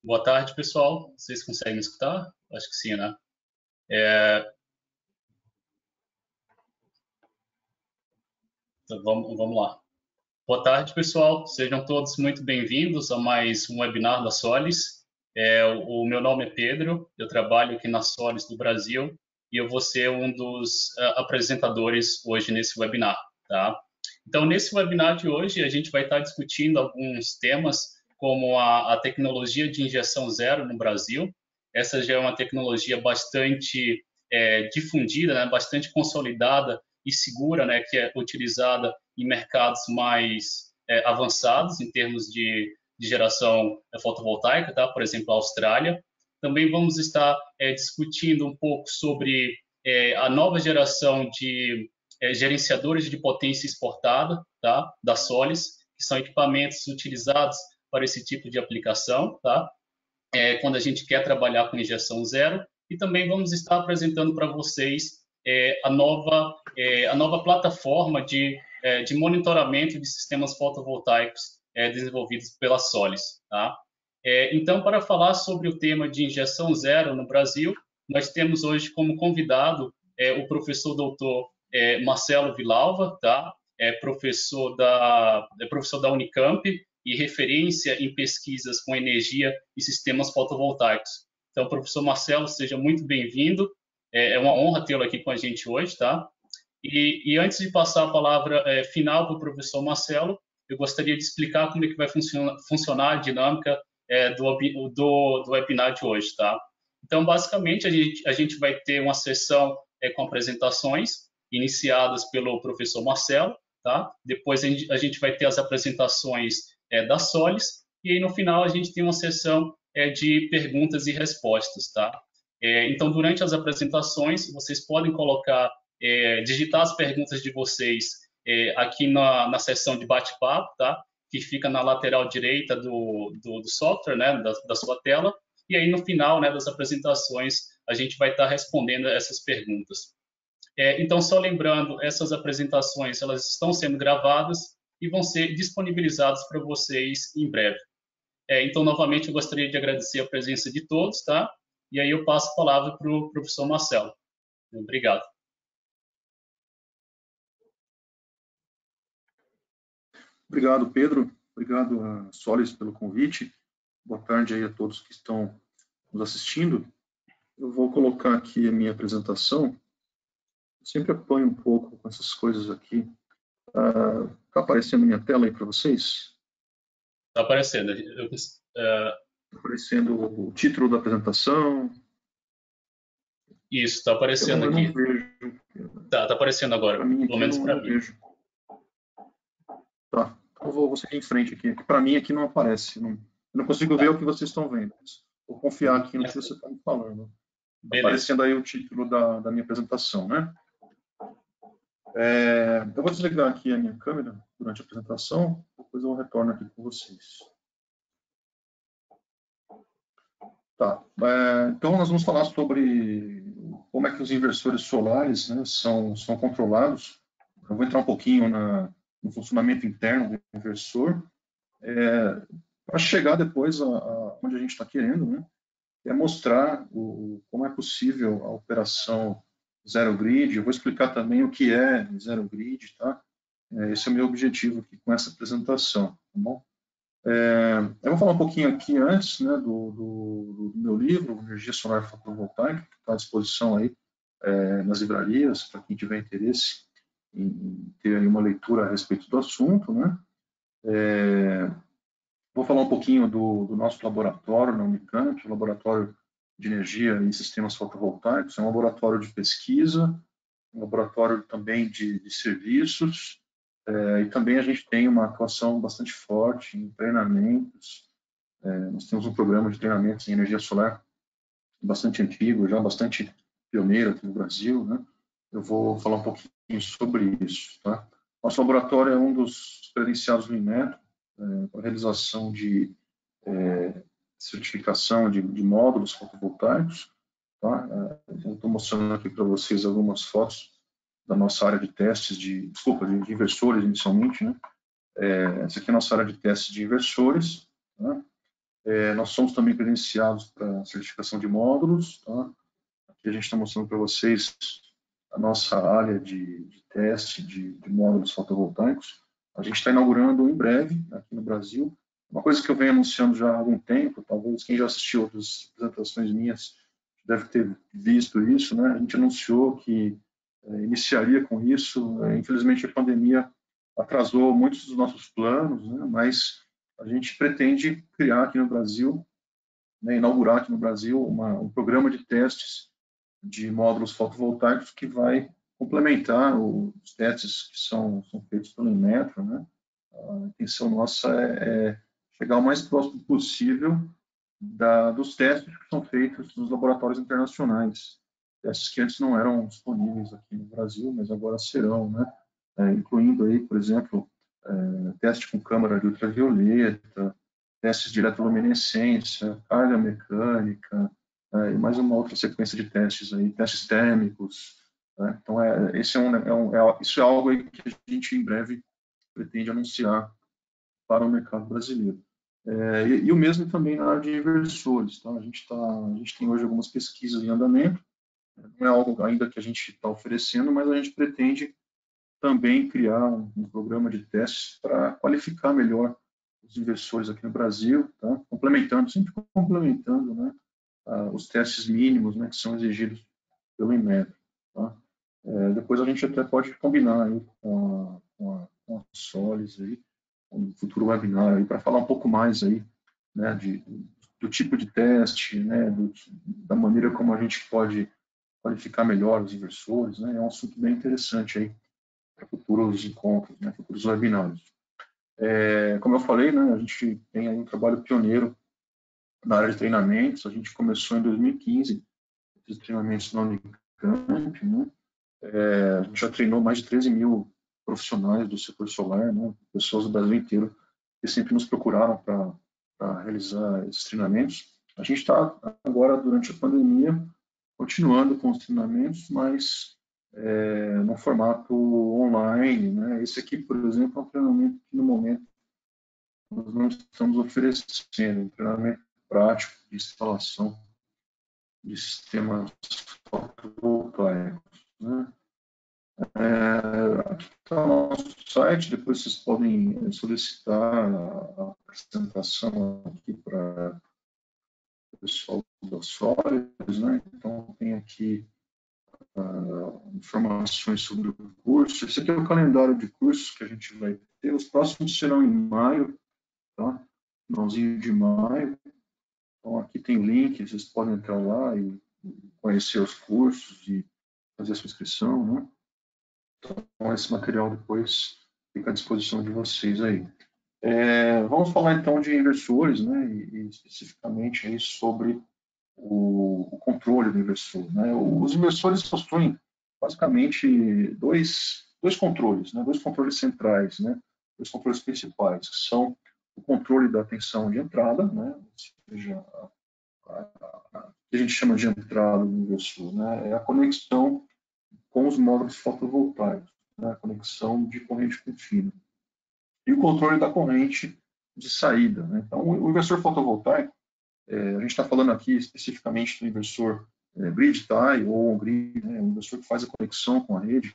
Boa tarde, pessoal. Vocês conseguem me escutar? Acho que sim, né? É, então vamos lá. Boa tarde, pessoal. Sejam todos muito bem-vindos a mais um webinar da Solis. O meu nome é Pedro, eu trabalho aqui na Solis do Brasil e eu vou ser um dos apresentadores hoje nesse webinar, tá? Então, nesse webinar de hoje, a gente vai estar discutindo alguns temas como a tecnologia de injeção zero no Brasil. Essa já é uma tecnologia bastante difundida, né, bastante consolidada e segura, né, que é utilizada em mercados mais avançados em termos de geração fotovoltaica, tá? Por exemplo, a Austrália. Também vamos estar discutindo um pouco sobre a nova geração de gerenciadores de potência exportada, tá? Da Solis, que são equipamentos utilizados para esse tipo de aplicação, tá? Quando a gente quer trabalhar com injeção zero. E também vamos estar apresentando para vocês a nova plataforma de monitoramento de sistemas fotovoltaicos desenvolvidos pela Solis. Tá? Então, para falar sobre o tema de injeção zero no Brasil, nós temos hoje como convidado o professor doutor Marcelo Vilalva, tá? Professor da Unicamp e referência em pesquisas com energia e sistemas fotovoltaicos. Então, professor Marcelo, seja muito bem-vindo. É uma honra tê-lo aqui com a gente hoje, tá? E antes de passar a palavra final para o professor Marcelo, eu gostaria de explicar como é que vai funcionar a dinâmica do webinar de hoje, tá? Então, basicamente, a gente vai ter uma sessão com apresentações iniciadas pelo professor Marcelo, tá? Depois a gente vai ter as apresentações da Solis e aí no final a gente tem uma sessão de perguntas e respostas, tá? Então, durante as apresentações, vocês podem colocar digitar as perguntas de vocês aqui na seção de bate-papo, tá? Que fica na lateral direita do software, né? Da sua tela. E aí, no final, né, das apresentações, a gente vai estar respondendo essas perguntas. Então, só lembrando, essas apresentações, elas estão sendo gravadas e vão ser disponibilizadas para vocês em breve. Então, novamente, eu gostaria de agradecer a presença de todos, tá? E aí eu passo a palavra para o professor Marcelo. Obrigado. Obrigado, Pedro. Obrigado a Solis pelo convite. Boa tarde aí a todos que estão nos assistindo. Eu vou colocar aqui a minha apresentação. Eu sempre apanho um pouco com essas coisas aqui. Está aparecendo minha tela aí para vocês? Está aparecendo. Está aparecendo o título da apresentação? Isso, está aparecendo aqui. Eu não vejo. Tá aparecendo agora, pelo menos para mim. Vejo. Tá, eu vou seguir em frente aqui. Para mim aqui não aparece. Eu não consigo ver o que vocês estão vendo. Vou confiar aqui no que você está me falando. Está aparecendo aí o título da minha apresentação, né? Eu vou desligar aqui a minha câmera durante a apresentação, depois eu retorno aqui com vocês. Tá, então nós vamos falar sobre como é que os inversores solares, né, são controlados. Eu vou entrar um pouquinho no funcionamento interno do inversor, para chegar depois onde a gente está querendo, né, é mostrar como é possível a operação zero grid. Eu vou explicar também o que é zero grid, tá? Esse é o meu objetivo aqui com essa apresentação, tá bom? Eu vou falar um pouquinho aqui antes, né, do meu livro, Energia Solar Fotovoltaica, que está à disposição aí nas livrarias, para quem tiver interesse em ter aí uma leitura a respeito do assunto, né? Vou falar um pouquinho do nosso laboratório na Unicamp, o Laboratório de Energia e Sistemas Fotovoltaicos. É um laboratório de pesquisa, um laboratório também de serviços, e também a gente tem uma atuação bastante forte em treinamentos. Nós temos um programa de treinamentos em energia solar bastante antigo, já bastante pioneiro aqui no Brasil, né? Eu vou falar um pouquinho sobre isso, tá? Nosso laboratório é um dos credenciados do Inmetro, para a realização de certificação de módulos fotovoltaicos. Tá? Eu estou mostrando aqui para vocês algumas fotos da nossa área de testes de inversores inicialmente, né? Essa aqui é a nossa área de testes de inversores, tá? Nós somos também credenciados para certificação de módulos, tá? Aqui a gente está mostrando para vocês a nossa área de teste de módulos fotovoltaicos. A gente está inaugurando em breve aqui no Brasil. Uma coisa que eu venho anunciando já há algum tempo, talvez quem já assistiu outras apresentações minhas deve ter visto isso, né? A gente anunciou que iniciaria com isso. Infelizmente, a pandemia atrasou muitos dos nossos planos, né? Mas a gente pretende criar aqui no Brasil, né, inaugurar aqui no Brasil um programa de testes de módulos fotovoltaicos que vai complementar os testes que são feitos pelo Inmetro, né? A intenção nossa é chegar o mais próximo possível dos testes que são feitos nos laboratórios internacionais. Testes que antes não eram disponíveis aqui no Brasil, mas agora serão, né? Incluindo aí, por exemplo, teste com câmara de ultravioleta, testes de eletroluminescência, carga mecânica, e mais uma outra sequência de testes aí, testes térmicos, né? Então, isso é algo aí que a gente em breve pretende anunciar para o mercado brasileiro. E o mesmo também na área de inversores, tá? A gente tem hoje algumas pesquisas em andamento, não é algo ainda que a gente está oferecendo, mas a gente pretende também criar um programa de testes para qualificar melhor os inversores aqui no Brasil, tá? Sempre complementando, né, os testes mínimos, né, que são exigidos pelo Inmetro, tá? Depois a gente até pode combinar aí com a Solis aí, um futuro webinar aí para falar um pouco mais aí, né, do tipo de teste, né, da maneira como a gente pode qualificar melhor os inversores, né? É um assunto bem interessante aí para futuros encontros, né, futuros webinários. Como eu falei, né, a gente tem aí um trabalho pioneiro na área de treinamentos. A gente começou em 2015 esses treinamentos na Unicamp, né? A gente já treinou mais de 13 mil profissionais do setor solar, né? Pessoas do Brasil inteiro que sempre nos procuraram para realizar esses treinamentos. A gente está agora, durante a pandemia, continuando com os treinamentos, mas no formato online, né? Esse aqui, por exemplo, é um treinamento que no momento nós não estamos oferecendo, um treinamento prático de instalação de sistemas fotovoltaicos, né? Aqui está o nosso site, depois vocês podem solicitar a apresentação aqui para o pessoal da Solis, né? Então tem aqui informações sobre o curso. Esse aqui é o calendário de cursos que a gente vai ter. Os próximos serão em maio, tá? Finalzinho de maio. Então aqui tem o link, vocês podem entrar lá e conhecer os cursos e fazer a sua inscrição, né? Então esse material depois fica à disposição de vocês aí. Vamos falar então de inversores, né? E especificamente aí sobre o controle do inversor, né? Os inversores possuem basicamente dois controles, né? Dois controles centrais, né? Dois controles principais, que são o controle da tensão de entrada, né? Ou seja, que a gente chama de entrada do inversor, né? É a conexão com os módulos fotovoltaicos, né? A conexão de corrente contínua. E o controle da corrente de saída, né? Então, o inversor fotovoltaico, a gente está falando aqui especificamente do inversor grid tie ou on-grid, né? Um inversor que faz a conexão com a rede.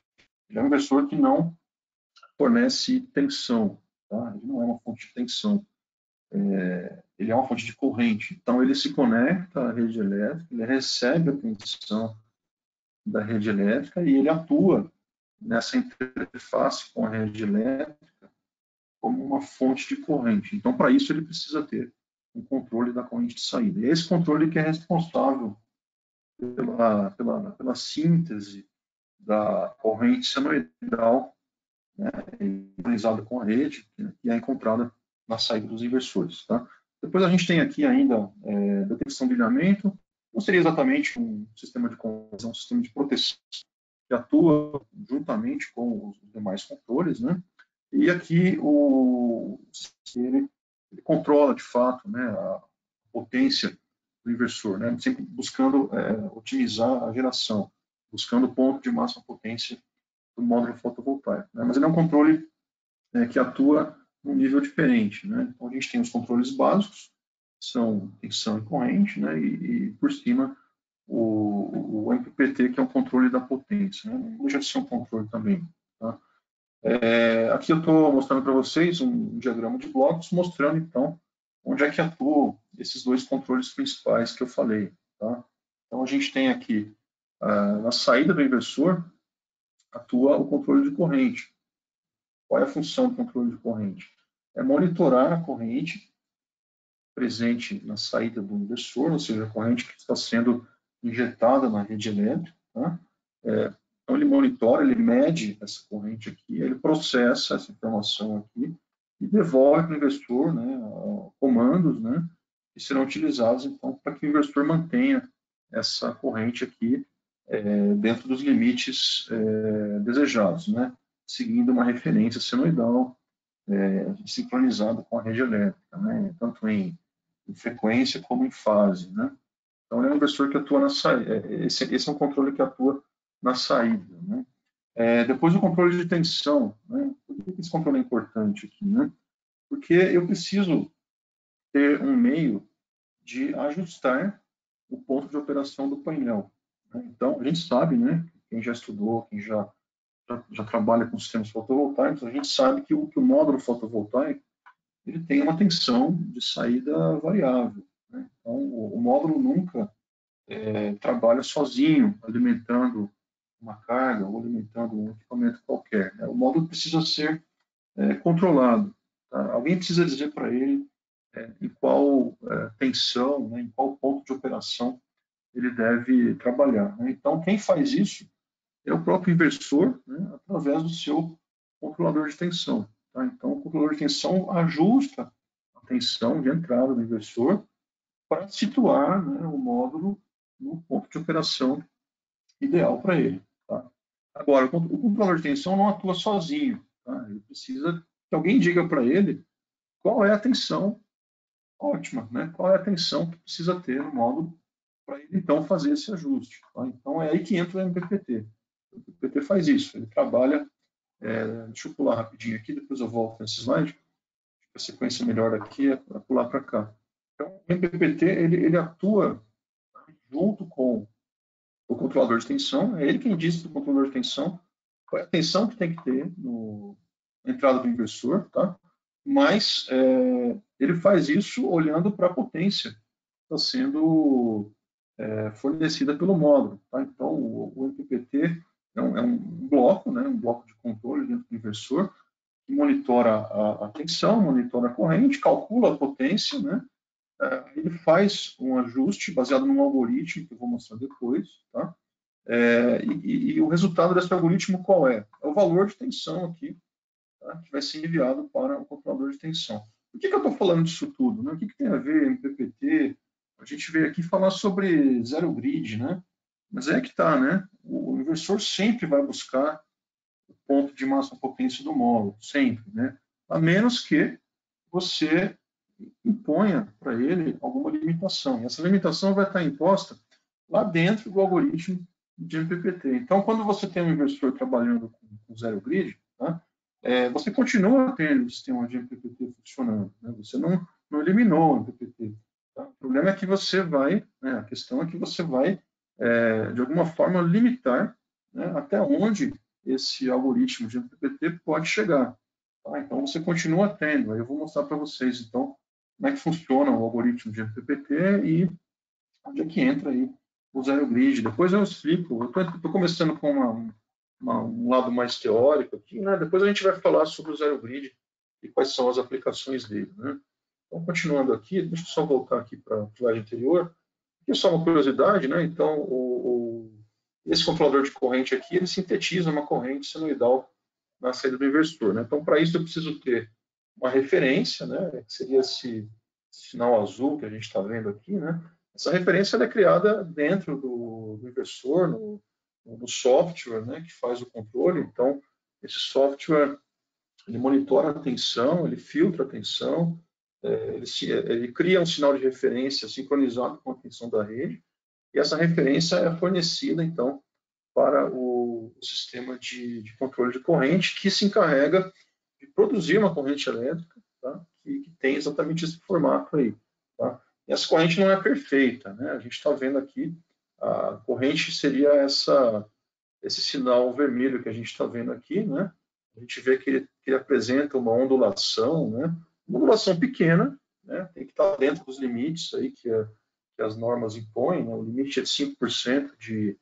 Ele é um inversor que não fornece tensão, tá? Ele não é uma fonte de tensão. Ele é uma fonte de corrente. Então, ele se conecta à rede elétrica, ele recebe a tensão da rede elétrica e ele atua nessa interface com a rede elétrica como uma fonte de corrente. Então, para isso, ele precisa ter um controle da corrente de saída. E é esse controle que é responsável pela síntese da corrente senoidal, né, sincronizada com a rede, que é encontrada na saída dos inversores. Tá? Depois a gente tem aqui ainda detecção de brilhamento. Não seria exatamente um sistema de conversão, um sistema de proteção que atua juntamente com os demais controles, né? E aqui ele controla de fato, né, a potência do inversor, né? Sempre buscando otimizar a geração, buscando o ponto de máxima potência do módulo fotovoltaico, né? Mas ele é um controle que atua num nível diferente, né? Então a gente tem os controles básicos, são tensão e corrente, né? E por cima o MPPT, que é o controle da potência, né? Não deixa de ser um controle também, tá? Aqui eu estou mostrando para vocês um diagrama de blocos, mostrando então onde é que atuam esses dois controles principais que eu falei, tá? Então a gente tem aqui na saída do inversor atua o controle de corrente. Qual é a função do controle de corrente? É monitorar a corrente presente na saída do inversor, ou seja, a corrente que está sendo injetada na rede elétrica, tá? Então ele monitora, ele mede essa corrente aqui, ele processa essa informação aqui e devolve para o inversor, né, comandos, né, que serão utilizados então para que o inversor mantenha essa corrente aqui dentro dos limites desejados, né, seguindo uma referência senoidal sincronizada com a rede elétrica, né, tanto em frequência como em fase, né. Então é um inversor que atua na saída. Esse é um controle que atua na saída, né. Depois o controle de tensão, né? Por que esse controle é importante aqui, né? Porque eu preciso ter um meio de ajustar o ponto de operação do painel, né? Então a gente sabe, né? Quem já estudou, quem já trabalha com sistemas fotovoltaicos, a gente sabe que o módulo fotovoltaico ele tem uma tensão de saída variável, né? Então o módulo nunca trabalha sozinho, alimentando uma carga ou alimentando um equipamento qualquer, né? O módulo precisa ser controlado. Tá? Alguém precisa dizer para ele em qual tensão, né, em qual ponto de operação ele deve trabalhar, né? Então, quem faz isso é o próprio inversor, né, através do seu controlador de tensão. Tá? Então, o controlador de tensão ajusta a tensão de entrada do inversor para situar, né, o módulo no ponto de operação ideal para ele. Tá? Agora, o controlador de tensão não atua sozinho. Tá? Ele precisa que alguém diga para ele qual é a tensão ótima, né? Qual é a tensão que precisa ter no módulo para ele, então, fazer esse ajuste. Tá? Então, é aí que entra o MPPT. O MPPT faz isso, ele trabalha... deixa eu pular rapidinho aqui, depois eu volto nesse slide. A sequência melhor aqui é para pular para cá. Então, o MPPT, ele atua junto com o controlador de tensão, é ele quem diz para o controlador de tensão qual é a tensão que tem que ter na entrada do inversor, tá? Mas ele faz isso olhando para a potência que está sendo fornecida pelo módulo, tá? Então, o MPPT é um bloco, né, um bloco de controle dentro do inversor, que monitora a tensão, monitora a corrente, calcula a potência, né? Ele faz um ajuste baseado num algoritmo que eu vou mostrar depois, tá? E o resultado desse algoritmo qual é? É o valor de tensão aqui, tá? Que vai ser enviado para o controlador de tensão. Por que eu estou falando disso tudo? Né? O que tem a ver MPPT? A gente veio aqui falar sobre zero grid, né? Mas é que tá, né? O inversor sempre vai buscar o ponto de máxima potência do módulo, sempre, né? A menos que você imponha para ele alguma limitação. E essa limitação vai estar imposta lá dentro do algoritmo de MPPT. Então, quando você tem um inversor trabalhando com zero grid, tá? Você continua tendo o sistema de MPPT funcionando. Né? Você não eliminou o MPPT. Tá? O problema é que você vai, né, a questão é que você vai, de alguma forma, limitar, né, até onde esse algoritmo de MPPT pode chegar. Tá? Então, você continua tendo. Aí eu vou mostrar para vocês, então, como é que funciona o algoritmo de MPPT e onde é que entra aí o zero grid. Depois eu explico. Eu estou começando com um lado mais teórico aqui, né? Depois a gente vai falar sobre o zero grid e quais são as aplicações dele, né? Então, continuando aqui, deixa eu só voltar aqui para a slide anterior. Aqui é só uma curiosidade, né? Então, esse controlador de corrente aqui, ele sintetiza uma corrente senoidal na saída do inversor, né? Então, para isso eu preciso ter uma referência, né? Que seria esse sinal azul que a gente está vendo aqui, né? Essa referência é criada dentro do inversor, no software, né, que faz o controle. Então, esse software ele monitora a tensão, ele filtra a tensão, ele cria um sinal de referência sincronizado com a tensão da rede, e essa referência é fornecida, então, para o sistema de controle de corrente, que se encarrega de produzir uma corrente elétrica, tá, que tem exatamente esse formato aí. Tá? E essa corrente não é perfeita, né? A gente está vendo aqui, a corrente seria esse sinal vermelho que a gente está vendo aqui, né? A gente vê que ele apresenta uma ondulação, né? Uma ondulação pequena, né? Tem que estar dentro dos limites aí que as normas impõem, né? O limite é de 5% de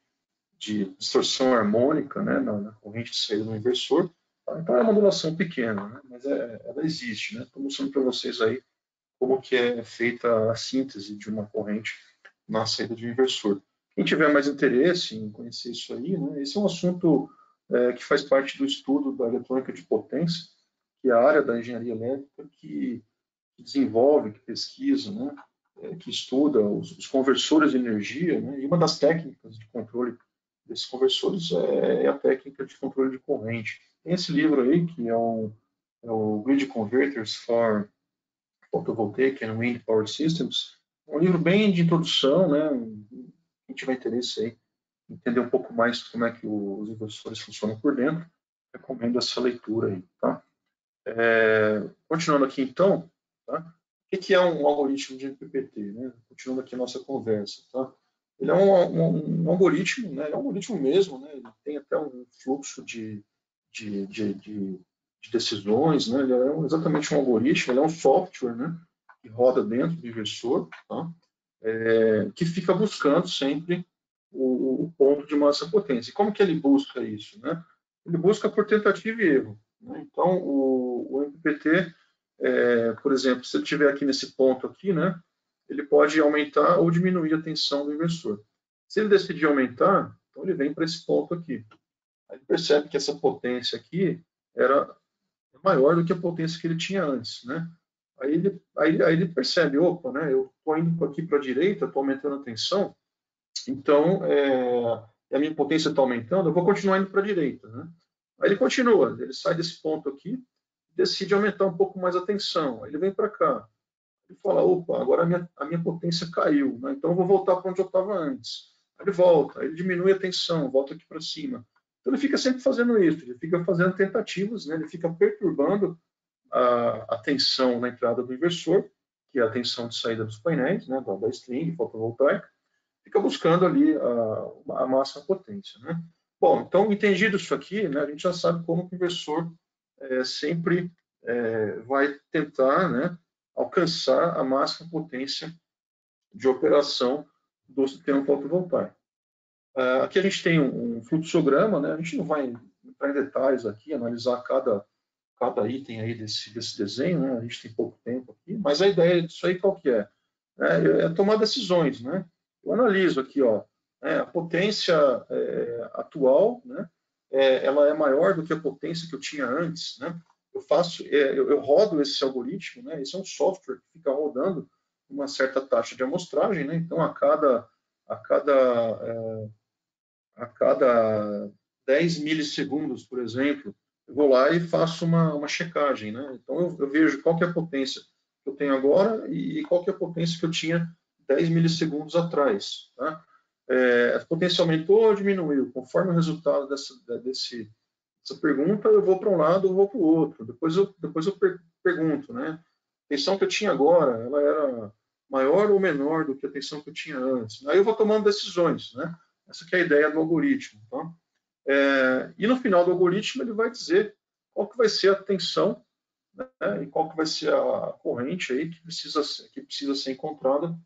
distorção harmônica, né? Na corrente de saída do inversor. Tá? Então é uma ondulação pequena, né? Mas ela existe, né? Estou mostrando para vocês aí como que é feita a síntese de uma corrente na saída de um inversor. Quem tiver mais interesse em conhecer isso aí, né, esse é um assunto que faz parte do estudo da eletrônica de potência, que é a área da engenharia elétrica que desenvolve, que pesquisa, né, que estuda os conversores de energia, né, e uma das técnicas de controle desses conversores é a técnica de controle de corrente. Tem esse livro aí, que é o Grid Converters for Photovoltaic and Wind Power Systems, um livro bem de introdução, né? Quem tiver interesse aí, entender um pouco mais como é que os inversores funcionam por dentro, recomendo essa leitura aí, tá? Continuando aqui então, tá? O que é um algoritmo de MPPT, né? Continuando aqui a nossa conversa, tá? Ele é um algoritmo, né? É um algoritmo mesmo, né? Ele tem até um fluxo de decisões, né? Ele é exatamente um algoritmo, ele é um software, né? Que roda dentro do inversor, tá? Que fica buscando sempre o ponto de massa potência. E como que ele busca isso, né? Ele busca por tentativa e erro, né? Então, o MPPT, por exemplo, se ele estiver aqui nesse ponto aqui, né? Ele pode aumentar ou diminuir a tensão do inversor. Se ele decidir aumentar, então ele vem para esse ponto aqui. Aí ele percebe que essa potência aqui era maior do que a potência que ele tinha antes, né? Aí ele percebe, opa, né? Eu estou indo aqui para a direita, estou aumentando a tensão, então a minha potência está aumentando, eu vou continuar indo para a direita, né? Aí ele continua, ele sai desse ponto aqui, decide aumentar um pouco mais a tensão, aí ele vem para cá, ele fala, opa, agora a minha potência caiu, né? Então eu vou voltar para onde eu estava antes. Aí ele volta, aí ele diminui a tensão, volta aqui para cima. Então ele fica sempre fazendo isso, ele fica fazendo tentativas, né? Ele fica perturbando a tensão na entrada do inversor, que é a tensão de saída dos painéis, né? Da string fotovoltaica, fica buscando ali a máxima potência, né? Bom, então entendido isso aqui, né? A gente já sabe como que o inversor sempre vai tentar, né? Alcançar a máxima potência de operação do sistema fotovoltaico. Aqui a gente tem um fluxograma, né? A gente não vai entrar em detalhes aqui, analisar cada item aí desse desenho, né? A gente tem pouco tempo aqui, mas a ideia disso aí qual que é? É tomar decisões, né? Eu analiso aqui, ó, a potência atual, né? Ela é maior do que a potência que eu tinha antes, né? Eu rodo esse algoritmo, né? Esse é um software que fica rodando uma certa taxa de amostragem, né? Então, a cada 10 milissegundos, por exemplo, eu vou lá e faço uma checagem, né? Então, eu vejo qual que é a potência que eu tenho agora e qual que é a potência que eu tinha 10 milissegundos atrás, tá? A potência aumentou ou diminuiu? Conforme o resultado dessa pergunta, eu vou para um lado ou vou para o outro. Depois eu pergunto, né? A tensão que eu tinha agora, ela era maior ou menor do que a tensão que eu tinha antes? Aí eu vou tomando decisões, né? Essa que é a ideia do algoritmo, tá? E no final do algoritmo ele vai dizer qual que vai ser a tensão, né? E qual que vai ser a corrente aí que precisa ser encontrada,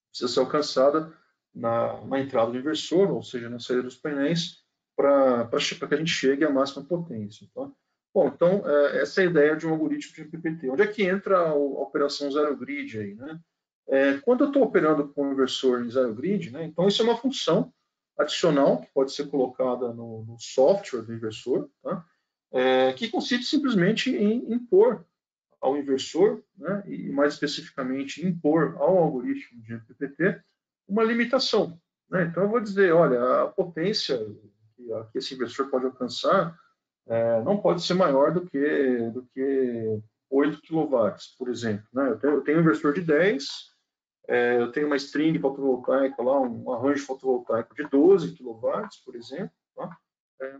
precisa ser alcançada na entrada do inversor, ou seja, na saída dos painéis, para que a gente chegue à máxima potência. Tá? Bom, então, essa é a ideia de um algoritmo de MPPT. Onde é que entra a operação zero grid aí, né? Quando eu estou operando com o inversor em zero grid, né, então isso é uma função adicional que pode ser colocada no software do inversor, tá? Que consiste simplesmente em impor ao inversor, né, e mais especificamente impor ao algoritmo de MPPT uma limitação. Né? Então eu vou dizer, olha, a potência que esse inversor pode alcançar não pode ser maior do que 8 kW, por exemplo. Né? Eu tenho um inversor de 10, eu tenho uma string fotovoltaica lá, um arranjo fotovoltaico de 12 kW, por exemplo, tá?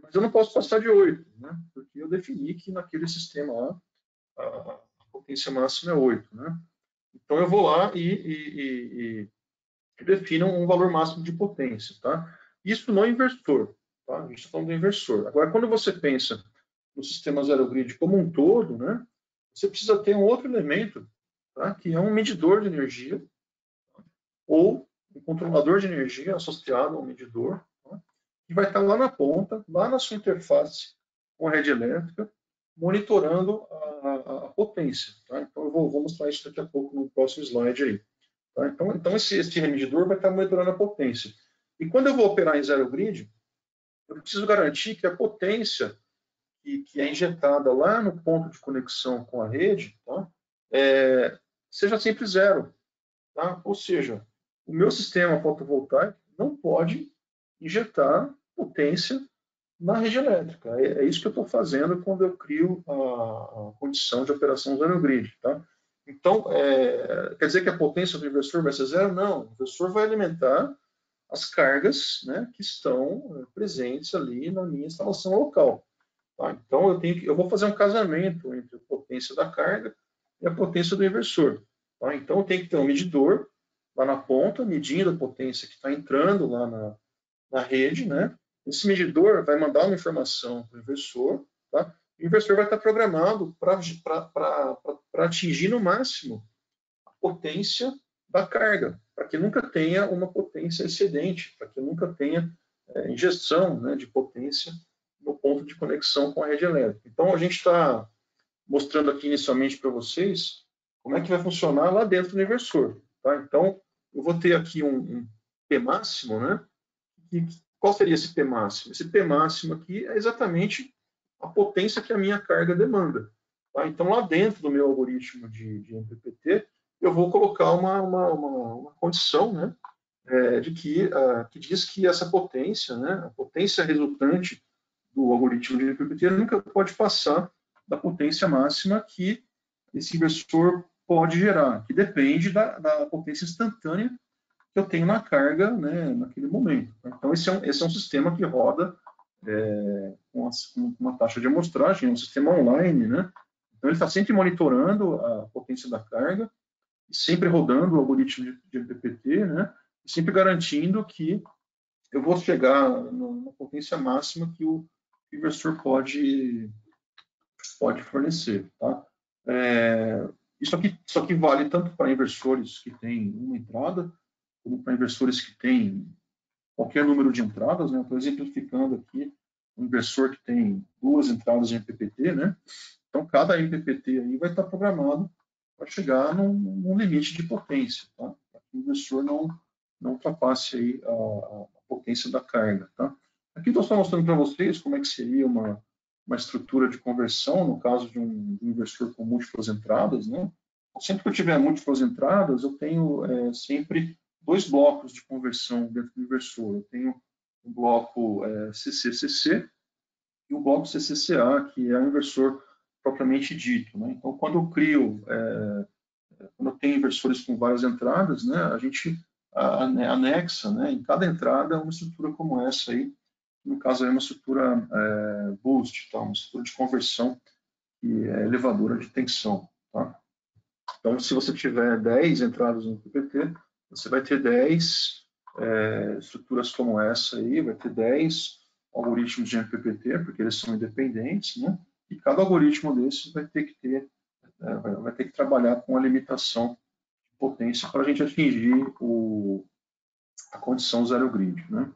Mas eu não posso passar de 8, né? Porque eu defini que naquele sistema lá a potência máxima é 8, né? Então, eu vou lá e defino um valor máximo de potência. Tá? Isso no inversor. Tá? A gente está falando do inversor. Agora, quando você pensa no sistema zero grid como um todo, né, você precisa ter um outro elemento, tá, que é um medidor de energia ou um controlador de energia associado ao medidor, tá, que vai estar lá na ponta, lá na sua interface com a rede elétrica, monitorando a potência. Tá? Então, eu vou mostrar isso daqui a pouco no próximo slide aí. Tá? Então esse medidor vai estar monitorando a potência. E quando eu vou operar em zero grid, eu preciso garantir que a potência que é injetada lá no ponto de conexão com a rede, tá, seja sempre zero. Tá? Ou seja, o meu sistema fotovoltaico não pode injetar potência na rede elétrica. É isso que eu estou fazendo quando eu crio a condição de operação zero grid. Tá? Então, quer dizer que a potência do inversor vai ser zero? Não, o inversor vai alimentar as cargas, né, que estão presentes ali na minha instalação local. Tá? Então, eu vou fazer um casamento entre a potência da carga e a potência do inversor. Tá? Então, eu tenho que ter um medidor lá na ponta, medindo a potência que está entrando lá na rede. Né? Esse medidor vai mandar uma informação para o inversor. Tá? O inversor vai estar programado para atingir no máximo a potência da carga, para que nunca tenha uma potência excedente, para que nunca tenha injeção, né, de potência no ponto de conexão com a rede elétrica. Então, a gente está mostrando aqui inicialmente para vocês como é que vai funcionar lá dentro do inversor. Tá? Então, eu vou ter aqui um P máximo, né? E qual seria esse P máximo? Esse P máximo aqui é exatamente a potência que a minha carga demanda. Tá? Então, lá dentro do meu algoritmo de MPPT, eu vou colocar uma condição, né, de que diz que essa potência, né, a potência resultante do algoritmo de MPPT nunca pode passar da potência máxima que esse inversor pode gerar, que depende da potência instantânea que eu tenho na carga, né, naquele momento. Então, esse é um sistema que roda com uma taxa de amostragem, é um sistema online, né? Então, ele está sempre monitorando a potência da carga, sempre rodando o algoritmo de MPPT, né? E sempre garantindo que eu vou chegar na potência máxima que o inversor pode fornecer. Tá? Isso aqui vale tanto para inversores que têm uma entrada, como para inversores que têm qualquer número de entradas. Né? Estou exemplificando aqui um inversor que tem 2 entradas de MPPT. Né? Então, cada MPPT aí vai estar programado para chegar num limite de potência, tá? Para que o inversor não ultrapasse aí a potência da carga. Tá? Aqui eu estou mostrando para vocês como é que seria uma estrutura de conversão no caso de um inversor com múltiplas entradas. Né? Sempre que eu tiver múltiplas entradas, eu tenho sempre 2 blocos de conversão dentro do inversor. Eu tenho um bloco CCCC e o bloco CCCA, que é o inversor propriamente dito. Né? Então, quando eu crio, quando eu tenho inversores com várias entradas, né, a gente anexa, né, em cada entrada uma estrutura como essa aí, no caso é uma estrutura boost, tá? Uma estrutura de conversão que é elevadora de tensão. Tá? Então, se você tiver 10 entradas no PPT, você vai ter 10 estruturas como essa aí, vai ter 10 algoritmos de MPPT, porque eles são independentes, né? E cada algoritmo desses vai ter que trabalhar com a limitação de potência para a gente atingir a condição zero grid, né?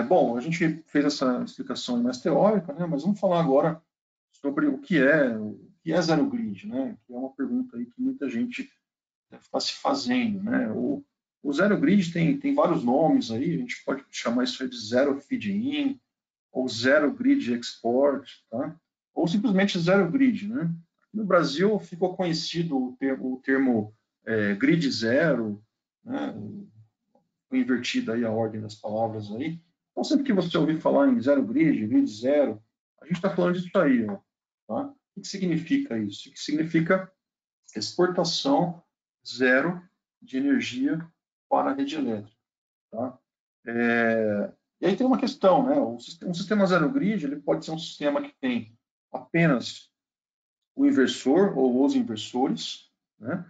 Bom, a gente fez essa explicação mais teórica, né? Mas vamos falar agora sobre o que é zero grid, né? Que é uma pergunta aí que muita gente está se fazendo, né? O zero grid tem vários nomes aí, a gente pode chamar isso de zero feed-in, ou zero grid export, tá? Ou simplesmente zero grid, né? No Brasil ficou conhecido o termo grid zero, né? Foi invertida aí a ordem das palavras aí. Então, sempre que você ouvir falar em zero grid zero, a gente está falando disso aí, ó, tá? O que significa isso? O que significa exportação zero de energia para a rede elétrica. Tá? E aí tem uma questão, né? Um sistema zero grid ele pode ser um sistema que tem apenas o inversor ou os inversores, né?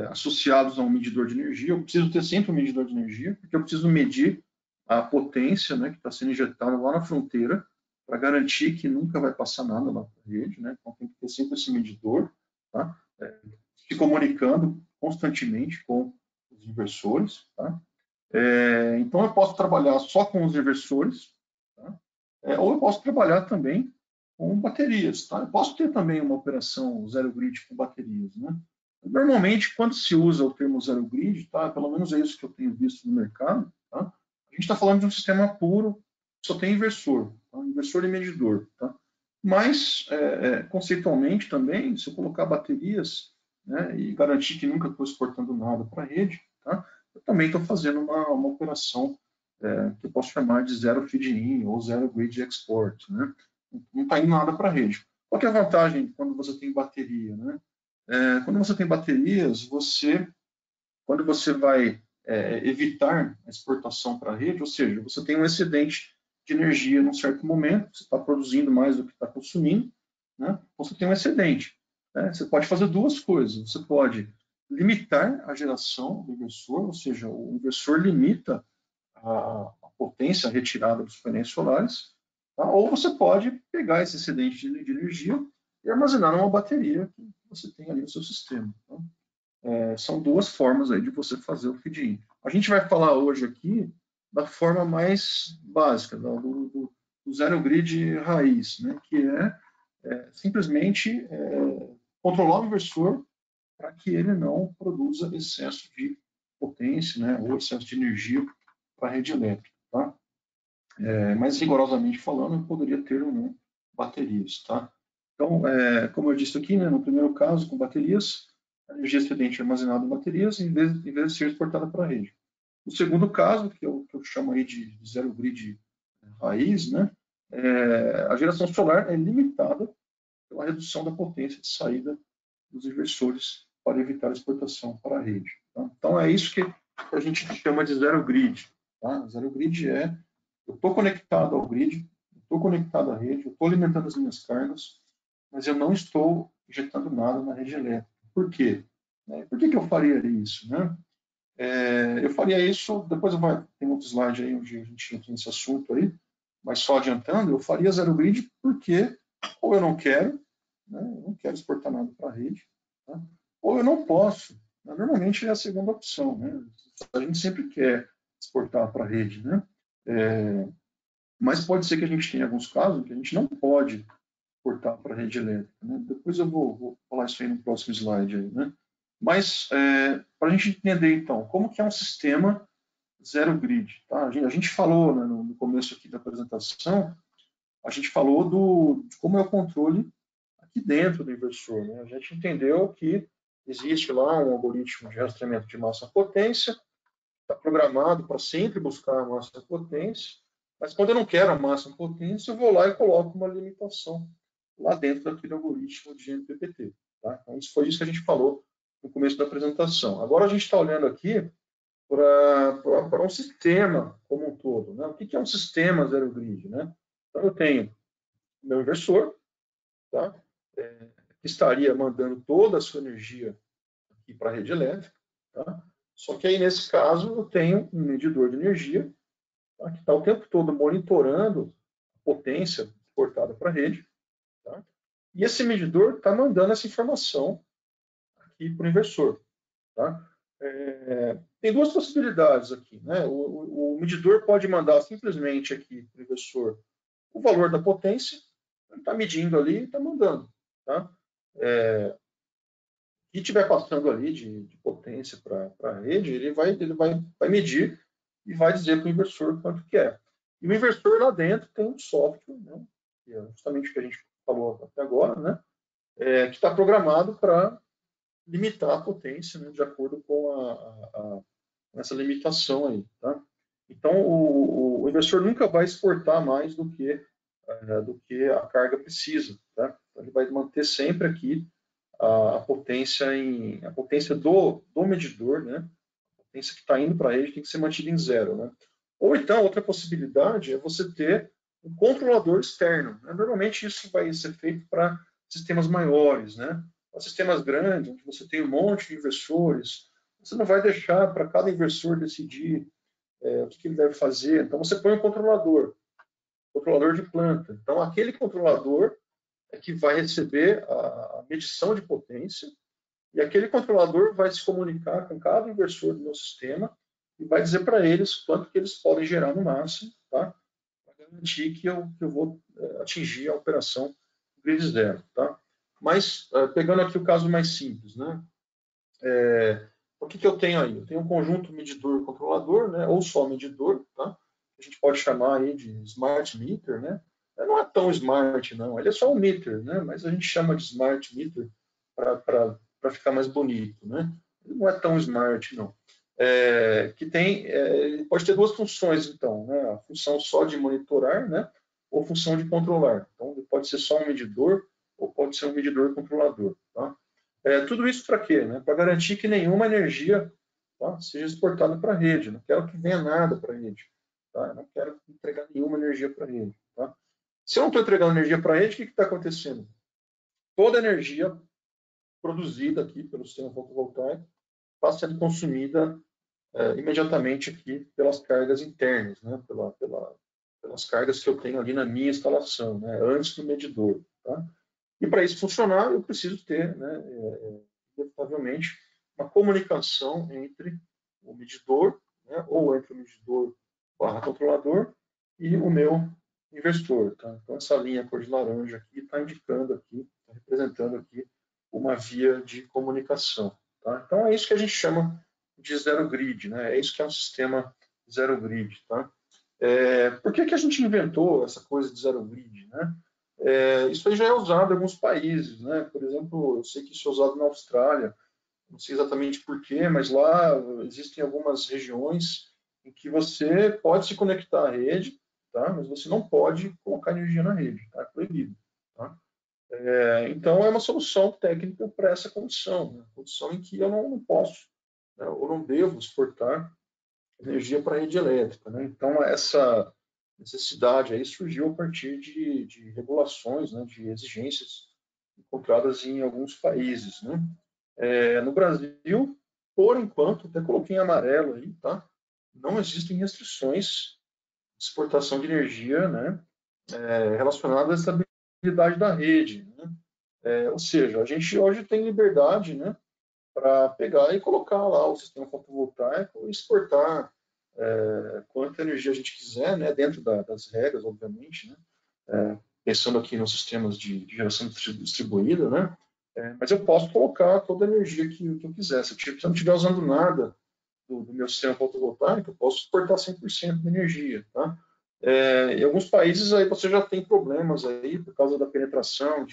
associados a um medidor de energia. Eu preciso ter sempre um medidor de energia, porque eu preciso medir a potência, né, que está sendo injetada lá na fronteira, para garantir que nunca vai passar nada na rede, né? Então tem que ter sempre esse medidor, tá? Se comunicando constantemente com os inversores, tá? Então eu posso trabalhar só com os inversores, tá? Ou eu posso trabalhar também com baterias, tá? Eu posso ter também uma operação zero grid com baterias, né? Normalmente, quando se usa o termo zero grid, tá? Pelo menos é isso que eu tenho visto no mercado, tá? A gente está falando de um sistema puro, só tem inversor, tá? Inversor e medidor, tá? Mas, conceitualmente também, se eu colocar baterias, né, e garantir que nunca estou exportando nada para a rede, tá? Eu também estou fazendo uma operação que eu posso chamar de zero feed-in ou zero grid export, né? Não está indo nada para a rede. Qual que é a vantagem quando você tem bateria, né? Quando você tem baterias, quando você vai evitar a exportação para a rede, ou seja, você tem um excedente de energia num certo momento, você está produzindo mais do que está consumindo, né? Você tem um excedente. Né? Você pode fazer duas coisas. Você pode limitar a geração do inversor, ou seja, o inversor limita a potência retirada dos painéis solares, tá? Ou você pode pegar esse excedente de energia e armazenar numa bateria que você tem ali no seu sistema. Tá? São duas formas aí de você fazer o feed-in. A gente vai falar hoje aqui da forma mais básica, do zero grid raiz, né? Que simplesmente controlar o inversor para que ele não produza excesso de potência, né? Ou excesso de energia para a rede elétrica. Tá? Mas rigorosamente falando, eu poderia ter ou não baterias. Tá? Então, como eu disse aqui, né, no primeiro caso, com baterias, a energia excedente é armazenada em baterias em vez de ser exportada para a rede. No segundo caso, que eu chamo aí de zero grid raiz, né, a geração solar é limitada pela redução da potência de saída dos inversores para evitar a exportação para a rede. Tá? Então, é isso que a gente chama de zero grid. Tá? Zero grid eu estou conectado ao grid, estou conectado à rede, eu estou alimentando as minhas cargas, mas eu não estou injetando nada na rede elétrica. Por quê? Por que eu faria isso? Né? Eu faria isso, depois tem outro slide aí onde a gente entra nesse assunto aí, mas só adiantando, eu faria zero grid porque ou eu não quero, né? Eu não quero exportar nada para a rede, tá? Ou eu não posso. Normalmente é a segunda opção. Né? A gente sempre quer exportar para a rede, né? Mas pode ser que a gente tenha alguns casos que a gente não pode exportar para a rede elétrica. Né? Depois eu vou falar isso aí no próximo slide. Aí, né? Mas, para a gente entender, então, como que é um sistema zero grid. Tá? A gente falou, né, no começo aqui da apresentação, a gente falou de como é o controle aqui dentro do inversor. Né? A gente entendeu que existe lá um algoritmo de rastreamento de massa-potência, está programado para sempre buscar a massa-potência, mas quando eu não quero a massa-potência, eu vou lá e coloco uma limitação lá dentro daquele algoritmo de MPPT. Tá? Então, foi isso que a gente falou no começo da apresentação. Agora a gente está olhando aqui para um sistema como um todo. Né? O que é um sistema zero grid? Né? Então, eu tenho meu inversor, tá? Que estaria mandando toda a sua energia aqui para a rede elétrica. Tá? Só que aí, nesse caso, eu tenho um medidor de energia, tá? Que está o tempo todo monitorando a potência exportada para a rede. Tá? E esse medidor está mandando essa informação aqui para o inversor. Tá? Tem duas possibilidades aqui. Né? O medidor pode mandar simplesmente aqui para o inversor o valor da potência, ele está medindo ali e está mandando. Tá? O que estiver passando ali de potência para a rede, ele vai medir e vai dizer para o inversor quanto que é. E o inversor lá dentro tem um software, né? Que é justamente o que a gente falou até agora, né? Que está programado para limitar a potência, né, de acordo com essa limitação aí. Tá? Então, o inversor nunca vai exportar mais do que a carga precisa. Tá? Então, ele vai manter sempre aqui a potência do medidor, né? A potência que está indo para a rede tem que ser mantida em zero. Né? Ou então, outra possibilidade é você ter um controlador externo. Né? Normalmente isso vai ser feito para sistemas maiores, né? sistemas grandes, onde você tem um monte de inversores, você não vai deixar para cada inversor decidir o que ele deve fazer. Então, você põe um controlador de planta. Então, aquele controlador é que vai receber a medição de potência e aquele controlador vai se comunicar com cada inversor do meu sistema e vai dizer para eles quanto que eles podem gerar no máximo, tá? Para garantir que eu vou atingir a operação grid zero, tá? Mas, pegando aqui o caso mais simples, né? O que eu tenho aí? Eu tenho um conjunto medidor-controlador, né? Ou só medidor, tá? A gente pode chamar aí de smart meter, né? Não é tão smart, não. Ele é só um meter, né? Mas a gente chama de smart meter para ficar mais bonito, né? Ele não é tão smart, não. Ele pode ter duas funções, então, né? A função só de monitorar, né? Ou função de controlar. Então, ele pode ser só um medidor ou pode ser um medidor controlador, tá? Tudo isso para quê? Né? Para garantir que nenhuma energia, tá, seja exportada para a rede. Não quero que venha nada para a rede. Tá? Não quero entregar nenhuma energia para a rede. Tá? Se eu não estou entregando energia para a rede, o que está acontecendo? Toda a energia produzida aqui pelo sistema fotovoltaico está sendo consumida imediatamente aqui pelas cargas internas, né? Pelas cargas que eu tenho ali na minha instalação, né? Antes do medidor. Tá? E para isso funcionar, eu preciso ter, né, inevitavelmente, uma comunicação entre o medidor, né, ou entre o medidor barra controlador e o meu inversor. Tá? Então, essa linha cor de laranja aqui está indicando aqui, está representando aqui uma via de comunicação. Tá? Então, é isso que a gente chama de zero grid, né? É isso que é um sistema zero grid. Tá? Por que a gente inventou essa coisa de zero grid, né? Isso aí já é usado em alguns países, né? Por exemplo, eu sei que isso é usado na Austrália, não sei exatamente porquê, mas lá existem algumas regiões em que você pode se conectar à rede, tá? Mas você não pode colocar energia na rede, tá? É proibido, tá? Então, é uma solução técnica para essa condição, né? Condição em que eu não posso, né? Ou não devo exportar energia para a rede elétrica, né? Então, essa necessidade aí surgiu a partir de regulações, né, de exigências encontradas em alguns países, né? No Brasil, por enquanto, até coloquei em amarelo aí, tá? Não existem restrições de exportação de energia, né, relacionadas à estabilidade da rede, né? Ou seja, a gente hoje tem liberdade, né, para pegar e colocar lá o sistema fotovoltaico e exportar quanta energia a gente quiser, né, dentro das regras, obviamente, né, pensando aqui nos sistemas de geração distribuída, né, mas eu posso colocar toda a energia que eu quiser. Se eu não estiver usando nada do meu sistema fotovoltaico, eu posso exportar 100% de energia. Tá? Em alguns países aí você já tem problemas aí por causa da penetração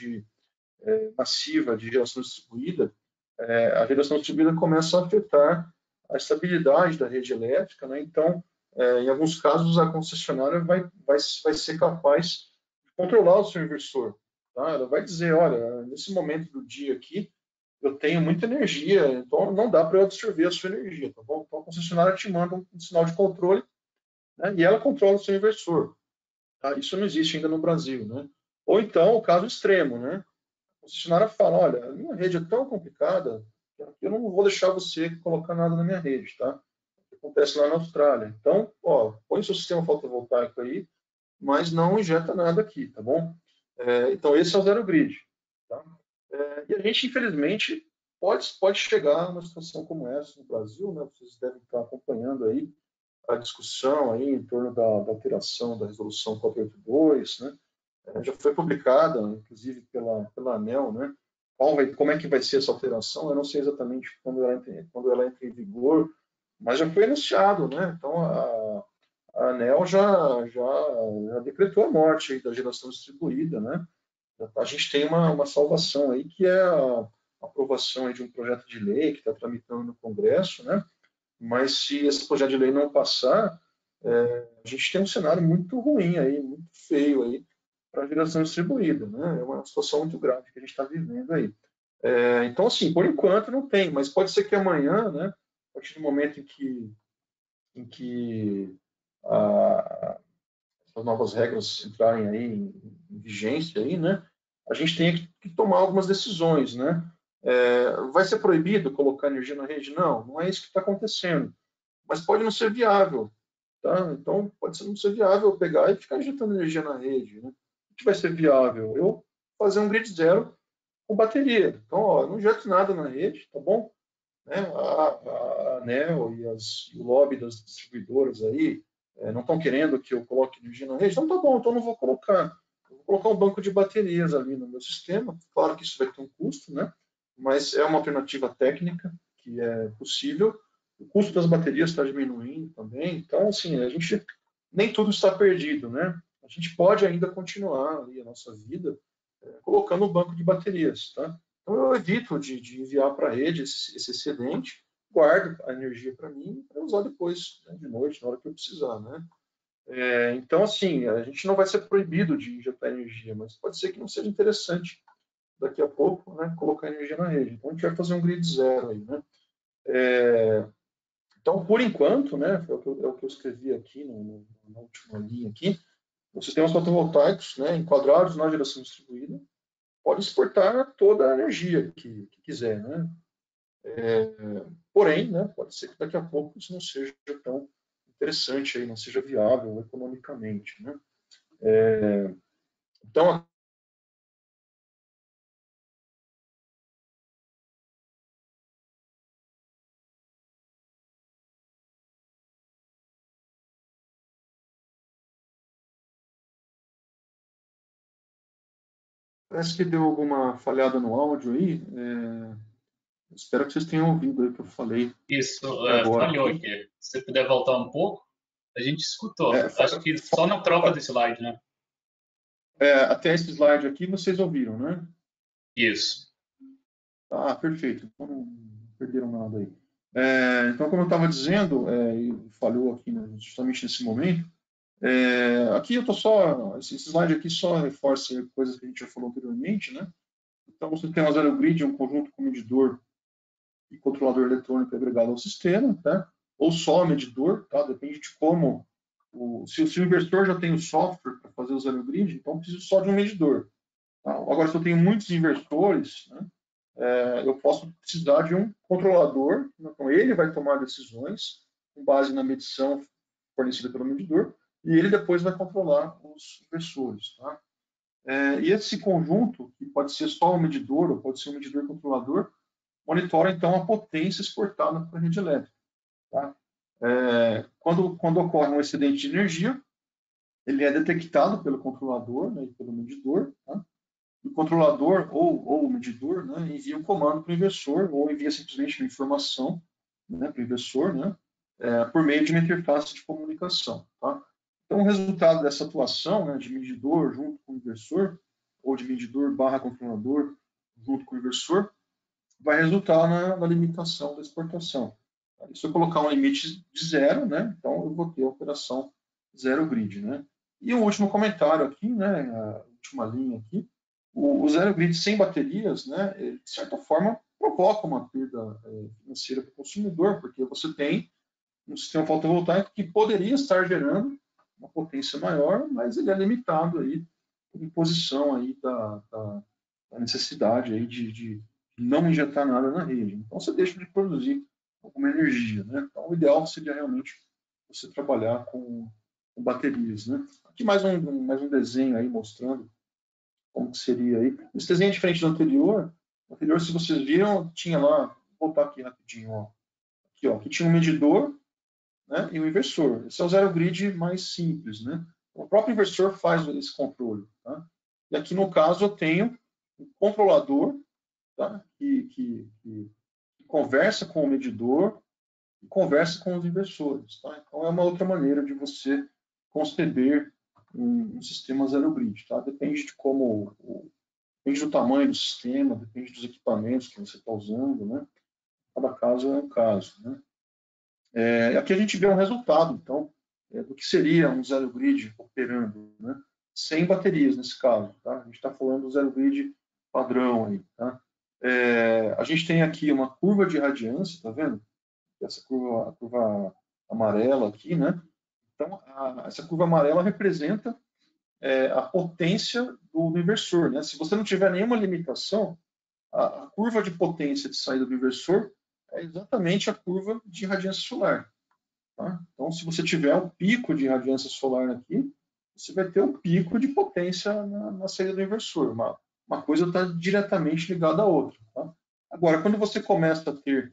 massiva de geração distribuída. A geração distribuída começa a afetar a estabilidade da rede elétrica, né? Então, em alguns casos, a concessionária vai ser capaz de controlar o seu inversor. Tá? Ela vai dizer, olha, nesse momento do dia aqui, eu tenho muita energia, então não dá para eu absorver a sua energia. Tá bom? Então, a concessionária te manda um sinal de controle, né? E ela controla o seu inversor. Tá? Isso não existe ainda no Brasil. Né? Ou então, o caso extremo, né? A concessionária fala, olha, a minha rede é tão complicada que eu não vou deixar você colocar nada na minha rede, tá? O que acontece lá na Austrália. Então, põe seu sistema fotovoltaico aí, mas não injeta nada aqui, tá bom? Então, esse é o zero grid. Tá? E a gente, infelizmente, pode chegar a uma situação como essa no Brasil, né? Vocês devem estar acompanhando aí a discussão aí em torno da alteração da resolução 482, né? Já foi publicada, inclusive, pela ANEEL, né? Como é que vai ser essa alteração? Eu não sei exatamente quando ela entra em vigor, mas já foi anunciado, né? Então, a ANEEL já decretou a morte aí da geração distribuída, né? A gente tem uma salvação aí, que é a aprovação aí de um projeto de lei que está tramitando no Congresso, né? Mas se esse projeto de lei não passar, a gente tem um cenário muito ruim aí, muito feio aí, para a geração distribuída, né? É uma situação muito grave que a gente está vivendo aí. Então, assim, por enquanto não tem, mas pode ser que amanhã, né, a partir do momento em que as novas regras entrarem aí em vigência aí, né, a gente tenha que tomar algumas decisões, né? Vai ser proibido colocar energia na rede? Não, não é isso que está acontecendo. Mas pode não ser viável. Tá? Então, pode não ser viável eu pegar e ficar injetando energia na rede. Né? O que vai ser viável? Eu fazer um grid zero com bateria. Então, ó, não injeto nada na rede, tá bom? Né? A ANEEL e o lobby das distribuidoras aí não estão querendo que eu coloque energia na rede, então tá bom, então não vou colocar. Eu vou colocar um banco de baterias ali no meu sistema. Claro que isso vai ter um custo, né? Mas é uma alternativa técnica que é possível. O custo das baterias está diminuindo também. Então, assim, a gente nem tudo está perdido, né? A gente pode ainda continuar ali a nossa vida colocando um banco de baterias, tá? Então, eu evito de enviar para a rede esse excedente, guardo a energia para mim para usar depois, né, de noite, na hora que eu precisar, né? Então, assim, a gente não vai ser proibido de injetar energia, mas pode ser que não seja interessante daqui a pouco, né, colocar energia na rede. Então, a gente vai fazer um grid zero aí, né? Então, por enquanto, né, é o que eu escrevi aqui na última linha aqui, os sistemas fotovoltaicos, né, enquadrados na geração distribuída, pode exportar toda a energia que quiser, né? Porém, né, pode ser que daqui a pouco isso não seja tão interessante, aí, não seja viável economicamente, né? Então, parece que deu alguma falhada no áudio aí. Espero que vocês tenham ouvido aí o que eu falei Isso, até agora falhou aqui. aqui. Se você puder voltar um pouco, a gente escutou. É, Acho que só na troca do slide, né? até esse slide aqui vocês ouviram, né? Isso. Ah, perfeito. Então não perderam nada aí. Então, como eu estava dizendo, e falhou aqui, né, justamente nesse momento, aqui eu estou só, esse slide aqui só reforça coisas que a gente já falou anteriormente, né? Então, você tem uma zero grid, um conjunto com medidor e controlador eletrônico agregado ao sistema, tá? Ou só medidor, tá? Depende de como, se o inversor já tem o software para fazer o zero grid, então eu preciso só de um medidor. Tá? Agora, se eu tenho muitos inversores, né, eu posso precisar de um controlador, então ele vai tomar decisões com base na medição fornecida pelo medidor, e ele depois vai controlar os inversores. Tá? E esse conjunto, que pode ser só um medidor, ou pode ser um medidor controlador, monitora então a potência exportada para a rede elétrica. Tá? Quando ocorre um excedente de energia, ele é detectado pelo controlador, né, e pelo medidor. Tá? O controlador ou o medidor, né, envia um comando para o inversor, ou envia simplesmente uma informação, né, para o inversor, né, por meio de uma interface de comunicação. Tá? Então, o resultado dessa atuação, né, de medidor junto com o inversor, ou de medidor barra controlador junto com o inversor, vai resultar na limitação da exportação. Se eu colocar um limite de zero, né, então eu vou ter a operação zero grid. Né? E um último comentário aqui, né, a última linha aqui, o zero grid sem baterias, né, de certa forma, provoca uma perda financeira para o consumidor, porque você tem um sistema fotovoltaico que poderia estar gerando uma potência maior, mas ele é limitado aí por imposição aí da necessidade aí de não injetar nada na rede. Então, você deixa de produzir alguma energia. Né? Então, o ideal seria realmente você trabalhar com baterias. Né? Aqui mais um desenho aí mostrando como que seria aí. Esse desenho é diferente do anterior. No anterior, se vocês viram, tinha lá, vou voltar aqui rapidinho, ó. Aqui tinha um medidor, né, e um inversor. Esse é o zero grid mais simples. Né? O próprio inversor faz esse controle. Tá? E aqui, no caso, eu tenho um controlador, tá? que conversa com o medidor e conversa com os inversores. Tá? Então, é uma outra maneira de você conceber um sistema zero grid. Tá? Depende de como, depende do tamanho do sistema, depende dos equipamentos que você está usando. Né? Cada caso é um caso. Né? Aqui a gente vê um resultado, então, do que seria um zero grid operando, né? Sem baterias nesse caso. Tá? A gente está falando do zero grid padrão aí. Tá? A gente tem aqui uma curva de radiância, tá vendo? Essa curva, a curva amarela aqui, né? Então, essa curva amarela representa a potência do inversor, né? Se você não tiver nenhuma limitação, a curva de potência de saída do inversor é exatamente a curva de radiância solar. Tá? Então, se você tiver um pico de radiância solar aqui, você vai ter um pico de potência na saída do inversor. Uma coisa está diretamente ligada à outra. Tá? Agora, quando você começa a ter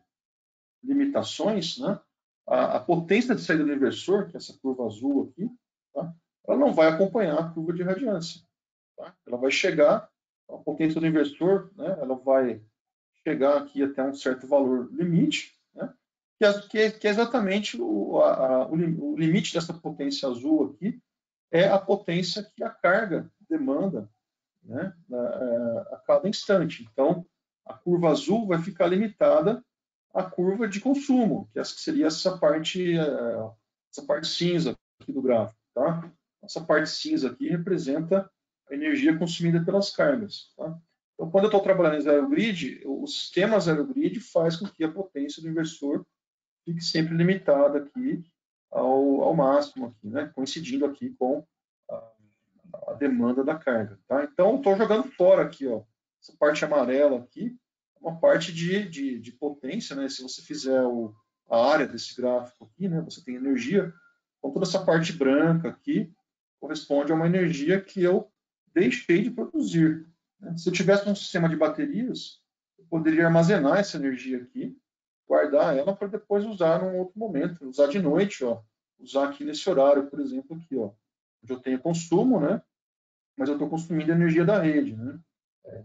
limitações, né, a potência de saída do inversor, que é essa curva azul aqui, tá, ela não vai acompanhar a curva de radiância. Tá? Ela vai chegar, a potência do inversor, né, ela vai chegar aqui até um certo valor limite, né, que é exatamente o limite dessa potência azul aqui, é a potência que a carga demanda, né, a cada instante. Então, a curva azul vai ficar limitada à curva de consumo, que seria essa parte cinza aqui do gráfico. Tá? Essa parte cinza aqui representa a energia consumida pelas cargas. Tá? Então, quando eu estou trabalhando em zero grid, o sistema zero grid faz com que a potência do inversor fique sempre limitada aqui ao máximo, aqui, né? Coincidindo aqui com a demanda da carga. Tá? Então, estou jogando fora aqui, ó, essa parte amarela aqui, uma parte de potência, né? Se você fizer a área desse gráfico aqui, né? Você tem energia, então toda essa parte branca aqui corresponde a uma energia que eu deixei de produzir. Né? Se eu tivesse um sistema de baterias, eu poderia armazenar essa energia aqui, guardar ela para depois usar num outro momento, usar de noite, ó, usar aqui nesse horário, por exemplo, aqui, ó, onde eu tenho consumo, né? Mas eu estou consumindo energia da rede, né?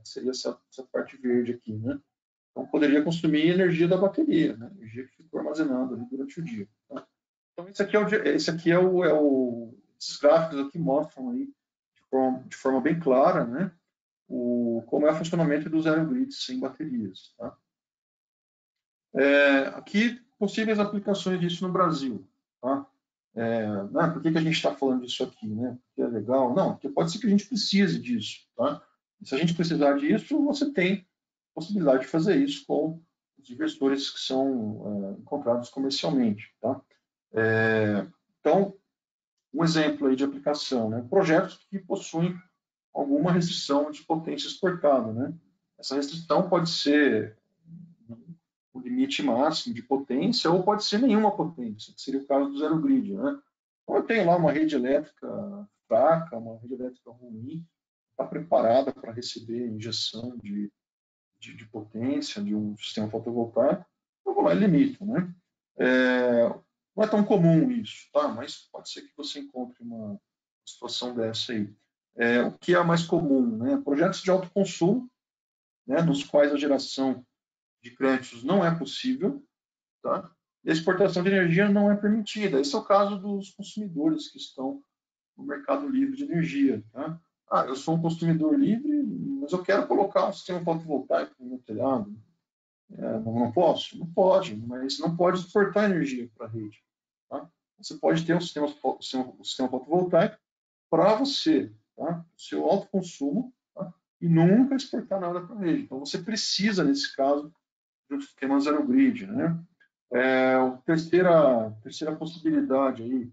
Seria essa parte verde aqui, né? Então, poderia consumir energia da bateria, né? Energia que ficou armazenada ali durante o dia. Tá? Então, esses gráficos aqui mostram aí de forma bem clara, né? Como é o funcionamento do zero grid sem baterias. Tá? Aqui, possíveis aplicações disso no Brasil. Tá? Por que a gente está falando disso aqui? Né? Porque é legal? Não, porque pode ser que a gente precise disso. Tá? E se a gente precisar disso, você tem possibilidade de fazer isso com os inversores que são encontrados comercialmente. Tá? Então, um exemplo aí de aplicação, né? Projetos que possuem alguma restrição de potência exportada. Né? Essa restrição pode ser o limite máximo de potência ou pode ser nenhuma potência, que seria o caso do zero grid. Né? Então, eu tenho lá uma rede elétrica fraca, uma rede elétrica ruim, está preparada para receber injeção de potência de um sistema fotovoltaico, eu vou lá e limito. Né? Não é tão comum isso, tá? Mas pode ser que você encontre uma situação dessa aí. O que é mais comum? Né? Projetos de alto consumo, né, nos quais a geração de créditos não é possível, tá? E a exportação de energia não é permitida. Esse é o caso dos consumidores que estão no mercado livre de energia. Tá? Eu sou um consumidor livre, mas eu quero colocar um sistema fotovoltaico no meu telhado. Não posso? Não pode, mas não pode exportar energia para a rede. Tá? Você pode ter um sistema fotovoltaico para você, tá? O seu alto consumo, tá? E nunca exportar nada para a rede. Então, você precisa, nesse caso, de um sistema zero grid. Né? A terceira possibilidade aí,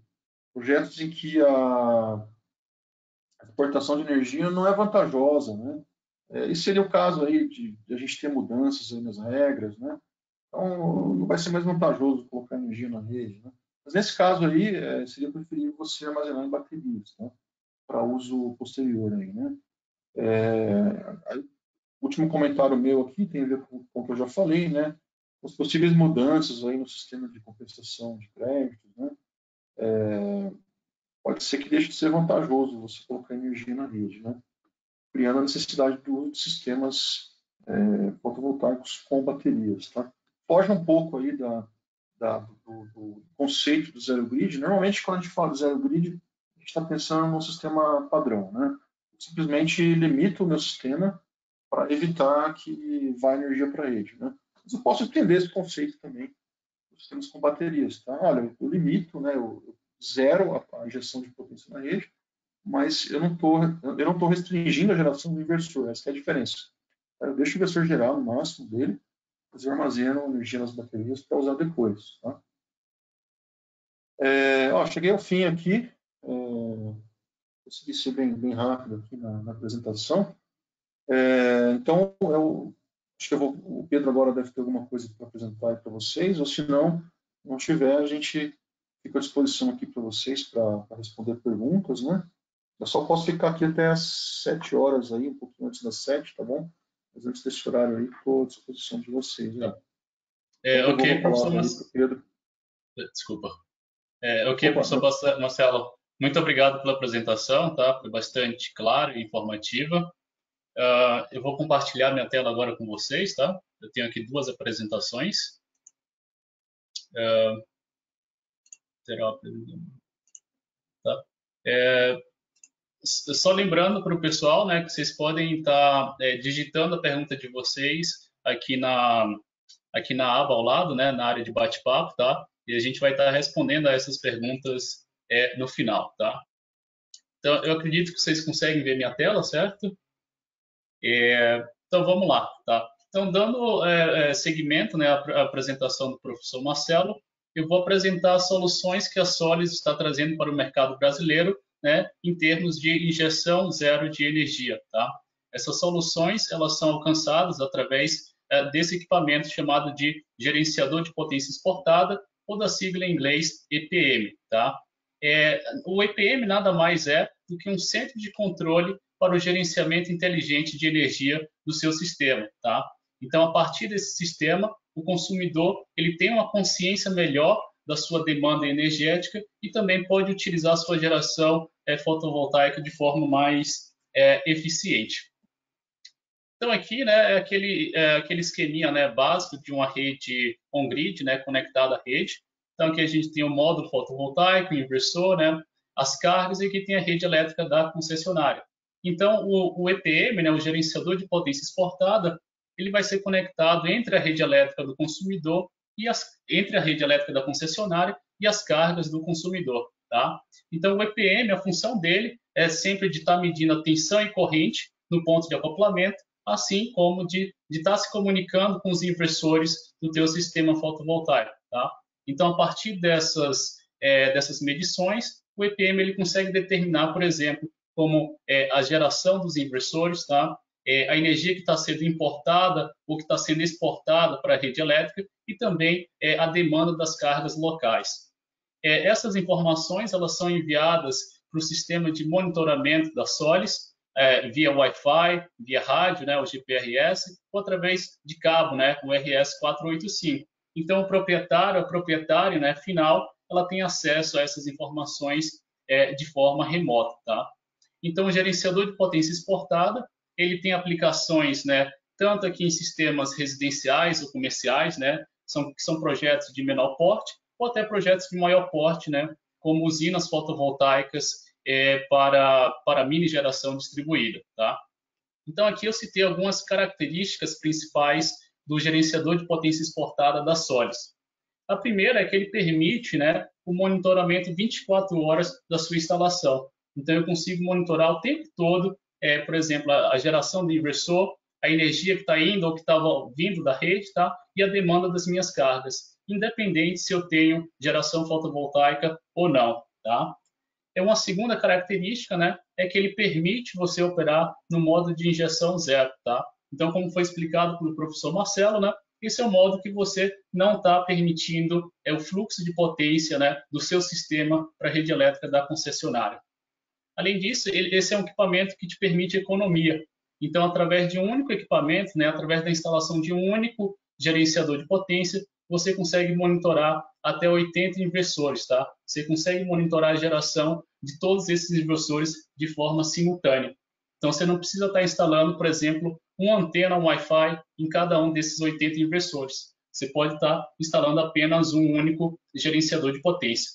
projetos em que a exportação de energia não é vantajosa, né? Esse seria o caso aí de a gente ter mudanças aí nas regras, né? Então, não vai ser mais vantajoso colocar energia na rede, né? Mas nesse caso aí, seria preferível você armazenar em baterias, né? Para uso posterior aí, né? O último comentário meu aqui tem a ver com o que eu já falei, né? As possíveis mudanças aí no sistema de compensação de créditos, né? Pode ser que deixe de ser vantajoso você colocar energia na rede, né? Criando a necessidade do uso de sistemas fotovoltaicos com baterias. Tá? Foge um pouco aí do conceito do zero grid. Normalmente, quando a gente fala de zero grid, a gente está pensando num sistema padrão. Né? Eu simplesmente limito o meu sistema para evitar que vá energia para a rede. Né? Mas eu posso entender esse conceito também dos sistemas com baterias. Tá? Olha, eu limito, né, eu zero a injeção de potência na rede, mas eu não estou restringindo a geração do inversor. Essa é a diferença. Eu deixo o inversor gerar o máximo dele, mas eu armazeno energia nas baterias para usar depois. Tá? Cheguei ao fim aqui. Consegui ser bem rápido aqui na apresentação. Então, eu Acho que o Pedro agora deve ter alguma coisa para apresentar para vocês, ou se não tiver, a gente fica à disposição aqui para vocês para responder perguntas, né? Eu só posso ficar aqui até às 7 horas aí, um pouquinho antes das 7, tá bom? Mas antes desse horário aí, estou à disposição de vocês. Né? Então, ok, professor Pedro. Desculpa. Ok, professor Marcelo, muito obrigado pela apresentação, tá? Foi bastante clara e informativa. Eu vou compartilhar minha tela agora com vocês, tá? Eu tenho aqui 2 apresentações. Tá? Só lembrando para o pessoal, né, que vocês podem estar digitando a pergunta de vocês aqui na aba ao lado, né, na área de bate-papo, tá? E a gente vai estar respondendo a essas perguntas no final, tá? Então, eu acredito que vocês conseguem ver minha tela, certo? Então, vamos lá, tá? Então, dando seguimento, né, à apresentação do professor Marcelo, eu vou apresentar as soluções que a Solis está trazendo para o mercado brasileiro, né, em termos de injeção zero de energia, tá? Essas soluções, elas são alcançadas através desse equipamento chamado de gerenciador de potência exportada, ou da sigla em inglês EPM, tá? O EPM nada mais é do que um centro de controle para o gerenciamento inteligente de energia do seu sistema, tá? Então, a partir desse sistema, o consumidor ele tem uma consciência melhor da sua demanda energética e também pode utilizar a sua geração fotovoltaica de forma mais eficiente. Então, aqui, né, é aquele esqueminha, né, básico de uma rede on-grid, né, conectada à rede. Então, aqui a gente tem o módulo fotovoltaico, o inversor, né, as cargas, e aqui tem a rede elétrica da concessionária. Então, o EPM, né, o gerenciador de potência exportada, ele vai ser conectado entre a rede elétrica do consumidor e entre a rede elétrica da concessionária e as cargas do consumidor, tá? Então, o EPM, a função dele é sempre de estar medindo a tensão e corrente no ponto de acoplamento, assim como de estar se comunicando com os inversores do teu sistema fotovoltaico, tá? Então, a partir dessas medições, o EPM ele consegue determinar, por exemplo, como a geração dos inversores, tá? A energia que está sendo importada ou que está sendo exportada para a rede elétrica e também a demanda das cargas locais. Essas informações elas são enviadas para o sistema de monitoramento da Solis, via Wi-Fi, via rádio, né, o GPRS, ou através de cabo, né, o RS485. Então, o proprietário, a proprietária, né, final, ela tem acesso a essas informações de forma remota, tá? Então, o gerenciador de potência exportada, ele tem aplicações, né, tanto aqui em sistemas residenciais ou comerciais, né, que são projetos de menor porte, ou até projetos de maior porte, né, como usinas fotovoltaicas para mini geração distribuída, tá? Então, aqui eu citei algumas características principais do gerenciador de potência exportada da Solis. A primeira é que ele permite, né, o monitoramento 24 horas da sua instalação. Então, eu consigo monitorar o tempo todo, por exemplo, a geração do inversor, a energia que está indo ou que está vindo da rede, tá? E a demanda das minhas cargas, independente se eu tenho geração fotovoltaica ou não, tá? Uma segunda característica, né, é que ele permite você operar no modo de injeção zero, tá? Então, como foi explicado pelo professor Marcelo, né, esse é o modo que você não está permitindo o fluxo de potência, né, do seu sistema para a rede elétrica da concessionária. Além disso, esse é um equipamento que te permite economia. Então, através de um único equipamento, né, através da instalação de um único gerenciador de potência, você consegue monitorar até 80 inversores, tá? Você consegue monitorar a geração de todos esses inversores de forma simultânea. Então, você não precisa estar instalando, por exemplo, uma antena Wi-Fi em cada um desses 80 inversores. Você pode estar instalando apenas um único gerenciador de potência.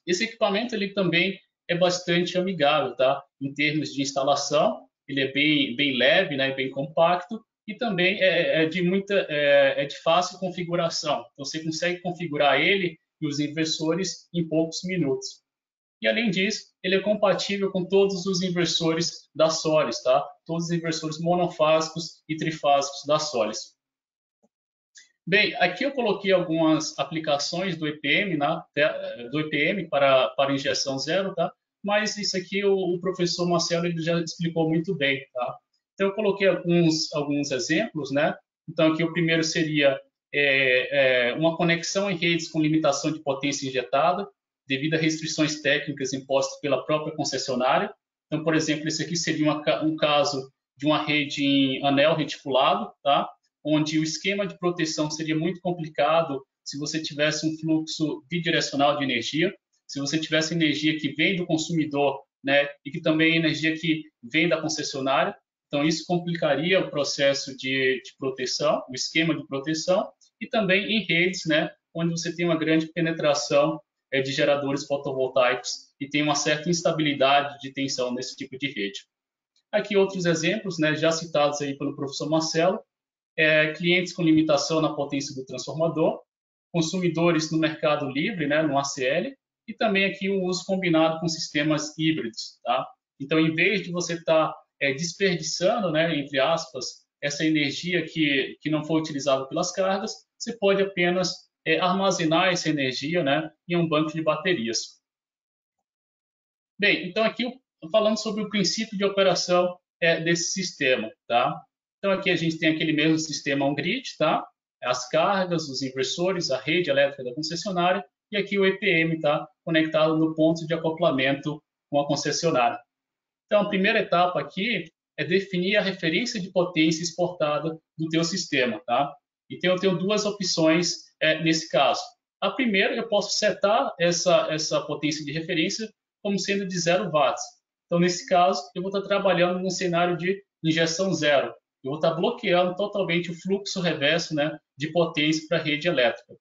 Esse equipamento ele também é bastante amigável, tá? Em termos de instalação, ele é bem leve, né? Bem compacto e também é de fácil configuração. Então, você consegue configurar ele e os inversores em poucos minutos. E, além disso, ele é compatível com todos os inversores da Solis, tá? Todos os inversores monofásicos e trifásicos da Solis. Bem, aqui eu coloquei algumas aplicações do EPM, né? Do EPM para injeção zero, tá? Mas isso aqui o professor Marcelo ele já explicou muito bem, tá? Então, eu coloquei alguns exemplos, né, Então, aqui o primeiro seria uma conexão em redes com limitação de potência injetada, devido a restrições técnicas impostas pela própria concessionária. Então, por exemplo, esse aqui seria um caso de uma rede em anel reticulado, tá? Onde o esquema de proteção seria muito complicado se você tivesse um fluxo bidirecional de energia, se você tivesse energia que vem do consumidor, né, e que também é energia que vem da concessionária. Então, isso complicaria o processo de proteção, o esquema de proteção, e também em redes, né, onde você tem uma grande penetração de geradores fotovoltaicos e tem uma certa instabilidade de tensão nesse tipo de rede. Aqui outros exemplos, né, já citados aí pelo professor Marcelo, clientes com limitação na potência do transformador, consumidores no mercado livre, né, no ACL, e também aqui o uso combinado com sistemas híbridos, tá? Então, em vez de você estar desperdiçando, né, entre aspas, essa energia que não foi utilizada pelas cargas, você pode apenas armazenar essa energia, né, em um banco de baterias. Bem, então aqui falando sobre o princípio de operação desse sistema, tá? Então aqui a gente tem aquele mesmo sistema on-grid, tá? As cargas, os inversores, a rede elétrica da concessionária, e aqui o EPM está conectado no ponto de acoplamento com a concessionária. Então, a primeira etapa aqui é definir a referência de potência exportada do teu sistema, tá? Então, eu tenho duas opções nesse caso. A primeira, eu posso setar essa potência de referência como sendo de 0 watts. Então, nesse caso, eu vou estar trabalhando num cenário de injeção zero. Eu vou estar bloqueando totalmente o fluxo reverso, né, de potência para a rede elétrica.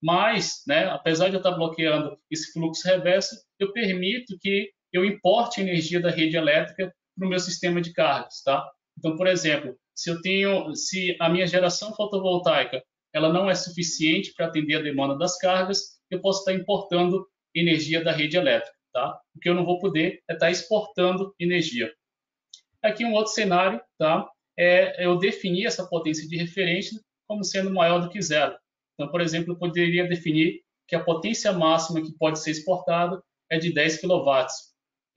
Mas, né, apesar de eu estar bloqueando esse fluxo reverso, eu permito que eu importe energia da rede elétrica para o meu sistema de cargas, tá? Então, por exemplo, se a minha geração fotovoltaica ela não é suficiente para atender a demanda das cargas, eu posso estar importando energia da rede elétrica, tá? O que eu não vou poder é estar exportando energia. Aqui um outro cenário, tá? Eu definir essa potência de referência como sendo maior do que zero. Então, por exemplo, eu poderia definir que a potência máxima que pode ser exportada é de 10 kW.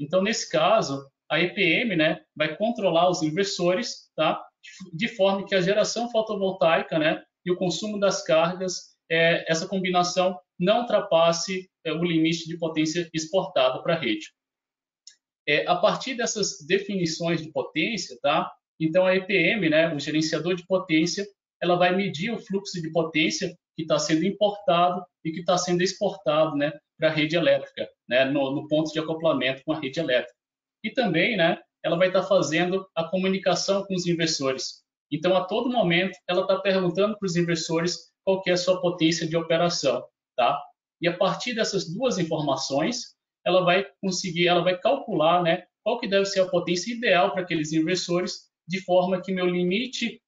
Então, nesse caso, a EPM, né, vai controlar os inversores, tá? De forma que a geração fotovoltaica, né, e o consumo das cargas, essa combinação não ultrapasse o limite de potência exportada para a rede. A partir dessas definições de potência, tá? Então, a EPM, né, o gerenciador de potência, ela vai medir o fluxo de potência que está sendo importado e que está sendo exportado, né, para a rede elétrica, né, no ponto de acoplamento com a rede elétrica. E também, né, ela vai estar fazendo a comunicação com os inversores. Então, a todo momento, ela está perguntando para os inversores qual que é a sua potência de operação, tá? E a partir dessas duas informações, ela vai calcular, né, qual que deve ser a potência ideal para aqueles inversores, de forma que meu limite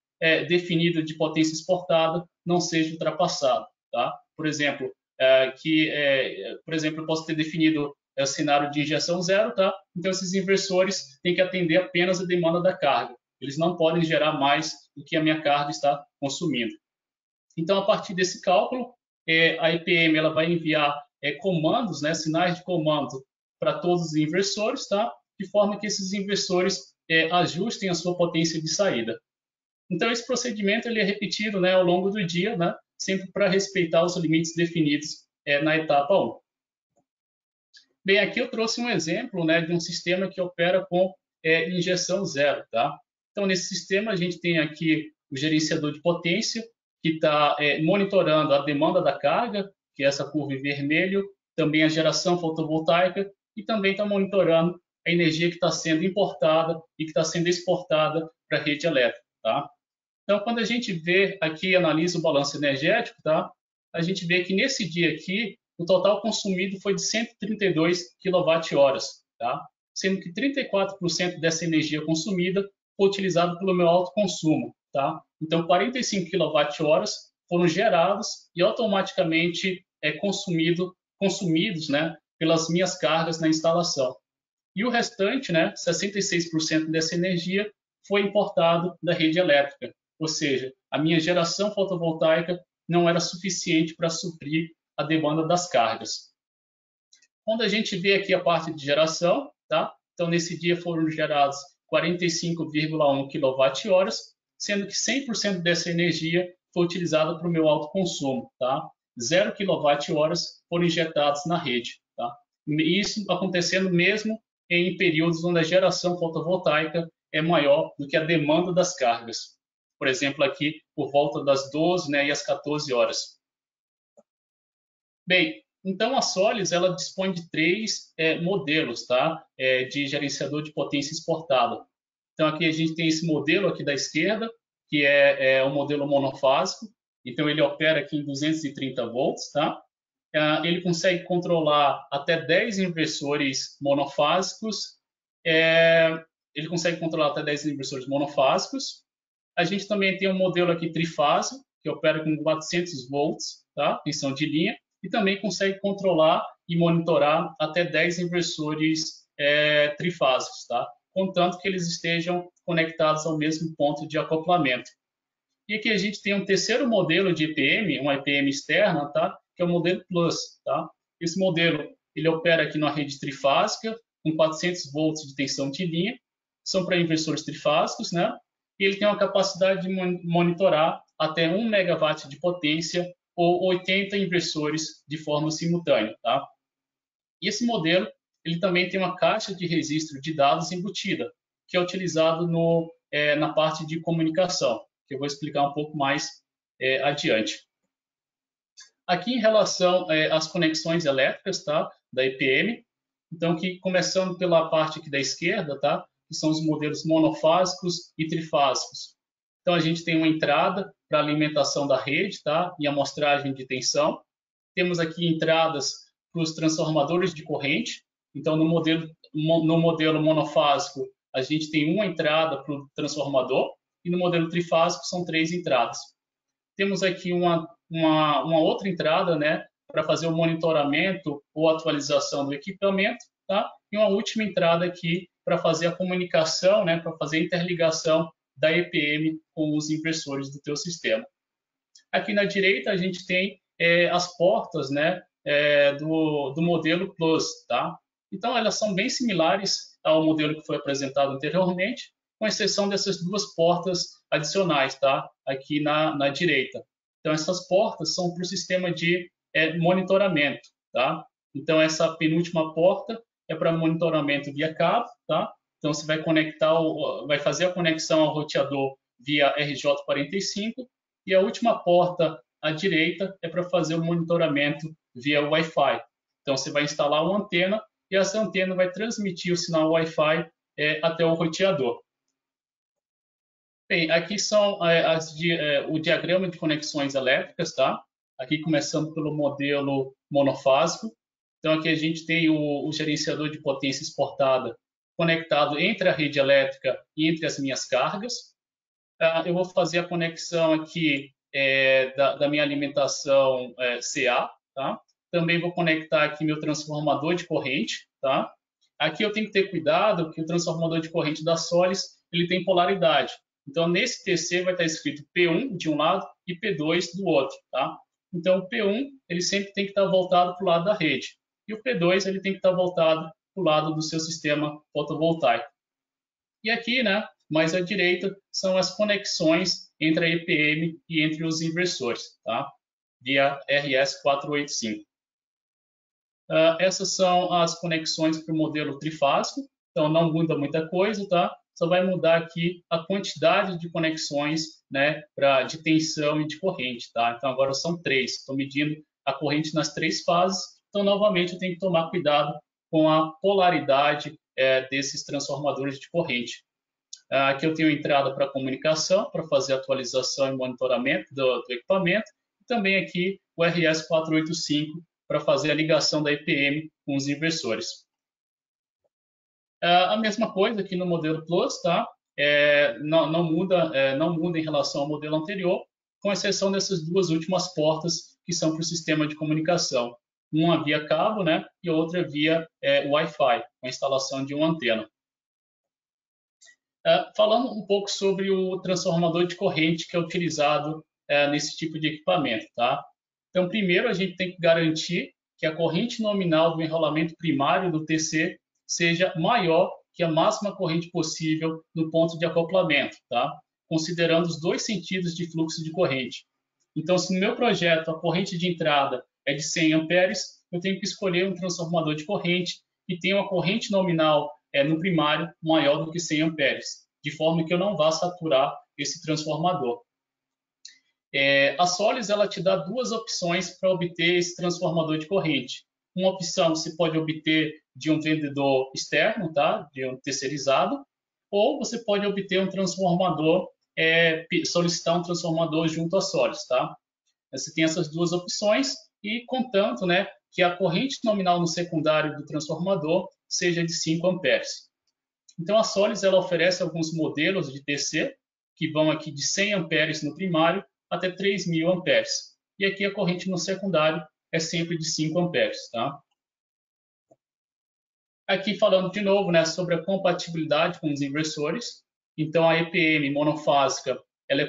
definido de potência exportada não seja ultrapassado, tá? Por exemplo, eu posso ter definido cenário de injeção zero, tá? Então esses inversores têm que atender apenas a demanda da carga. Eles não podem gerar mais do que a minha carga está consumindo. Então, a partir desse cálculo, a EPM ela vai enviar comandos, né, sinais de comando para todos os inversores, tá? De forma que esses inversores ajustem a sua potência de saída. Então, esse procedimento ele é repetido, né, ao longo do dia, né, sempre para respeitar os limites definidos na etapa 1. Bem, aqui eu trouxe um exemplo, né, de um sistema que opera com injeção zero, tá? Então, nesse sistema, a gente tem aqui o gerenciador de potência, que está monitorando a demanda da carga, que é essa curva em vermelho, também a geração fotovoltaica, e também está monitorando a energia que está sendo importada e que está sendo exportada para a rede elétrica, tá? Então, quando a gente vê aqui, analisa o balanço energético, tá? A gente vê que nesse dia aqui, o total consumido foi de 132 kWh, tá? Sendo que 34% dessa energia consumida foi utilizada pelo meu alto consumo, tá? Então, 45 kWh foram gerados e automaticamente consumidos, né, pelas minhas cargas na instalação. E o restante, né, 66% dessa energia foi importado da rede elétrica, ou seja, a minha geração fotovoltaica não era suficiente para suprir a demanda das cargas. Quando a gente vê aqui a parte de geração, tá? Então, nesse dia foram gerados 45,1 kWh, sendo que 100% dessa energia foi utilizada para o meu autoconsumo, tá? 0 kWh foram injetados na rede, tá? Isso acontecendo mesmo em períodos onde a geração fotovoltaica é maior do que a demanda das cargas. Por exemplo, aqui por volta das 12, né, e as 14 horas. Bem, então a Solis ela dispõe de três modelos, tá? De gerenciador de potência exportada. Então aqui a gente tem esse modelo aqui da esquerda, que é o modelo monofásico. Então ele opera aqui em 230 volts, tá? Ele consegue controlar até 10 inversores monofásicos. Ele consegue controlar até 10 inversores monofásicos. A gente também tem um modelo aqui trifásico, que opera com 400 volts, tá? Tensão de linha, e também consegue controlar e monitorar até 10 inversores trifásicos, tá? Contanto que eles estejam conectados ao mesmo ponto de acoplamento. E aqui a gente tem um terceiro modelo de EPM, uma EPM externa, tá? Que é o modelo Plus, tá? Esse modelo ele opera aqui na rede trifásica, com 400 volts de tensão de linha, são para inversores trifásicos, né? E ele tem uma capacidade de monitorar até 1 megawatt de potência ou 80 inversores de forma simultânea, tá? E esse modelo ele também tem uma caixa de registro de dados embutida, que é utilizado na parte de comunicação, que eu vou explicar um pouco mais adiante. Aqui em relação às conexões elétricas, tá, da EPM, então que começando pela parte aqui da esquerda, tá, que são os modelos monofásicos e trifásicos. Então a gente tem uma entrada para alimentação da rede, tá, e amostragem de tensão. Temos aqui entradas para os transformadores de corrente. Então no modelo monofásico a gente tem uma entrada para o transformador e no modelo trifásico são 3 entradas. Temos aqui uma outra entrada, né, para fazer o monitoramento ou atualização do equipamento, tá? E uma última entrada aqui para fazer a comunicação, né, para fazer a interligação da EPM com os inversores do teu sistema. Aqui na direita a gente tem as portas, né, do modelo Plus, tá? Então elas são bem similares ao modelo que foi apresentado anteriormente, com exceção dessas duas portas adicionais, tá? Aqui na direita. Então essas portas são para o sistema de monitoramento, tá? Então essa penúltima porta é para monitoramento via cabo, tá? Então você vai fazer a conexão ao roteador via RJ45 e a última porta à direita é para fazer o monitoramento via Wi-Fi. Então você vai instalar uma antena e essa antena vai transmitir o sinal Wi-Fi até o roteador. Bem, aqui são o diagrama de conexões elétricas, tá? Aqui começando pelo modelo monofásico. Então aqui a gente tem o gerenciador de potência exportada conectado entre a rede elétrica e entre as minhas cargas. Eu vou fazer a conexão aqui da minha alimentação CA, tá? Também vou conectar aqui meu transformador de corrente, tá? Aqui eu tenho que ter cuidado que o transformador de corrente da Solis ele tem polaridade. Então, nesse TC vai estar escrito P1 de um lado e P2 do outro, tá? Então, o P1 ele sempre tem que estar voltado para o lado da rede. E o P2 ele tem que estar voltado para o lado do seu sistema fotovoltaico. E aqui, né, mais à direita, são as conexões entre a EPM e entre os inversores, tá? Via RS485. Essas são as conexões para o modelo trifásico. Então, não muda muita coisa, tá? Só vai mudar aqui a quantidade de conexões, né, de tensão e de corrente, tá? Então, agora são 3. Estou medindo a corrente nas 3 fases. Então, novamente, eu tenho que tomar cuidado com a polaridade desses transformadores de corrente. Aqui eu tenho entrada para comunicação, para fazer atualização e monitoramento do equipamento. E também aqui o RS485 para fazer a ligação da EPM com os inversores. A mesma coisa aqui no modelo Plus, tá? Não muda em relação ao modelo anterior, com exceção dessas duas últimas portas que são para o sistema de comunicação. Uma via cabo, né? E outra via Wi-Fi, com a instalação de uma antena. Falando um pouco sobre o transformador de corrente que é utilizado nesse tipo de equipamento, tá? Então, primeiro a gente tem que garantir que a corrente nominal do enrolamento primário do TC seja maior que a máxima corrente possível no ponto de acoplamento, tá? considerando os dois sentidos de fluxo de corrente. Então, se no meu projeto a corrente de entrada é de 100 amperes, eu tenho que escolher um transformador de corrente que tenha uma corrente nominal no primário maior do que 100 amperes, de forma que eu não vá saturar esse transformador. A Solis ela te dá duas opções para obter esse transformador de corrente. Uma opção você pode obter de um vendedor externo, tá? De um terceirizado, ou você pode obter um transformador, solicitar um transformador junto à Solis, tá? Você tem essas duas opções e contanto, né, que a corrente nominal no secundário do transformador seja de 5 amperes. Então a Solis ela oferece alguns modelos de DC que vão aqui de 100 amperes no primário até 3.000 amperes. E aqui a corrente no secundário é sempre de 5 amperes, tá? Aqui falando de novo, né, sobre a compatibilidade com os inversores. Então a EPM monofásica, ela é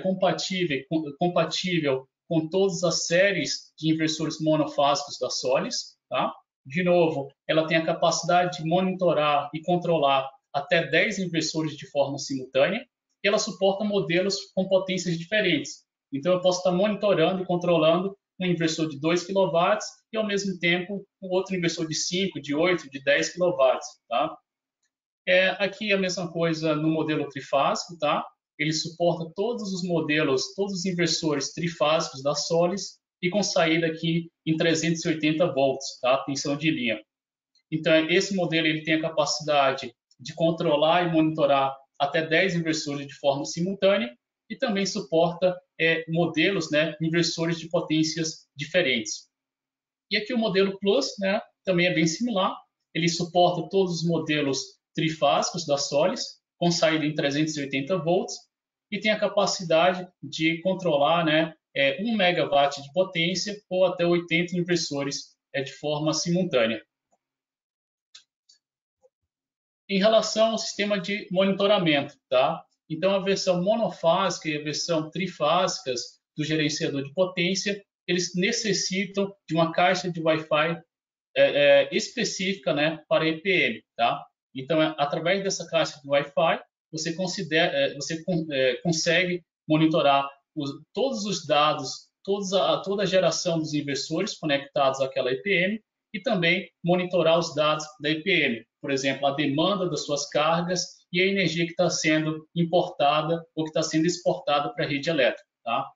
compatível com todas as séries de inversores monofásicos da Solis, tá? De novo, ela tem a capacidade de monitorar e controlar até 10 inversores de forma simultânea, e ela suporta modelos com potências diferentes. Então, eu posso estar monitorando e controlando um inversor de 2 kW e, ao mesmo tempo, um outro inversor de 5, de 8, de 10 kW. Tá? Aqui a mesma coisa no modelo trifásico. Tá? Ele suporta todos os modelos, todos os inversores trifásicos da Solis e com saída aqui em 380 volts, tá? Tensão de linha. Então, esse modelo ele tem a capacidade de controlar e monitorar até 10 inversores de forma simultânea e também suporta modelos, né, inversores de potências diferentes. E aqui o modelo Plus, né, também é bem similar. Ele suporta todos os modelos trifásicos da Solis, com saída em 380 volts, e tem a capacidade de controlar, né, 1 megawatt de potência ou até 80 inversores de forma simultânea. Em relação ao sistema de monitoramento, tá? Então, a versão monofásica e a versão trifásicas do gerenciador de potência, eles necessitam de uma caixa de Wi-Fi específica, né, para EPM, tá? Então, através dessa caixa de Wi-Fi, você consegue monitorar todos os dados, toda a geração dos inversores conectados àquela EPM e também monitorar os dados da EPM, por exemplo, a demanda das suas cargas e a energia que está sendo importada ou que está sendo exportada para a rede elétrica. Tá?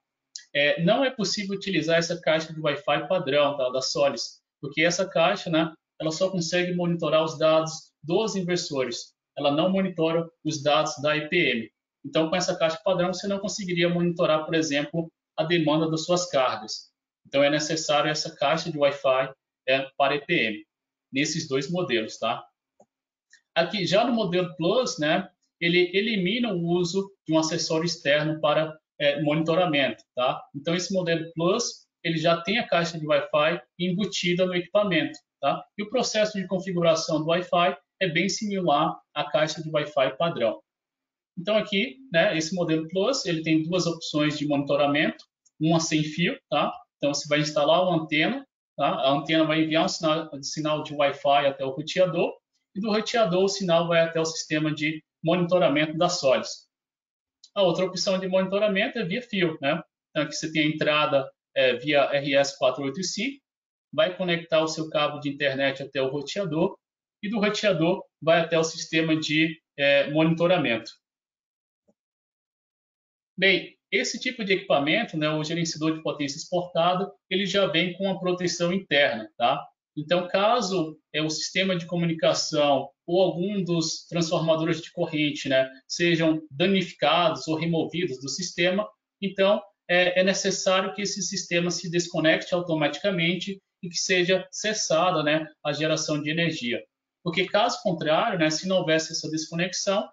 Não é possível utilizar essa caixa de Wi-Fi padrão, tá, da Solis, porque essa caixa, né, ela só consegue monitorar os dados dos inversores, ela não monitora os dados da EPM. Então, com essa caixa padrão, você não conseguiria monitorar, por exemplo, a demanda das suas cargas. Então, é necessário essa caixa de Wi-Fi para EPM, nesses dois modelos, tá? Aqui, já no modelo Plus, né, ele elimina o uso de um acessório externo para monitoramento, tá? Então, esse modelo Plus, ele já tem a caixa de Wi-Fi embutida no equipamento, tá? E o processo de configuração do Wi-Fi é bem similar à caixa de Wi-Fi padrão. Então, aqui, né, esse modelo Plus, ele tem duas opções de monitoramento, uma sem fio, tá? Então, você vai instalar uma antena, tá? A antena vai enviar um sinal de Wi-Fi até o roteador, e do roteador o sinal vai até o sistema de monitoramento da Solis. A outra opção de monitoramento é via fio, né? Então, aqui você tem a entrada via RS485, vai conectar o seu cabo de internet até o roteador, e do roteador vai até o sistema de monitoramento. Bem, esse tipo de equipamento, né, o gerenciador de potência exportada, ele já vem com uma proteção interna, tá? Então, caso o sistema de comunicação ou algum dos transformadores de corrente, né, sejam danificados ou removidos do sistema, então é necessário que esse sistema se desconecte automaticamente e que seja cessada, né, a geração de energia. Porque, caso contrário, né, se não houvesse essa desconexão,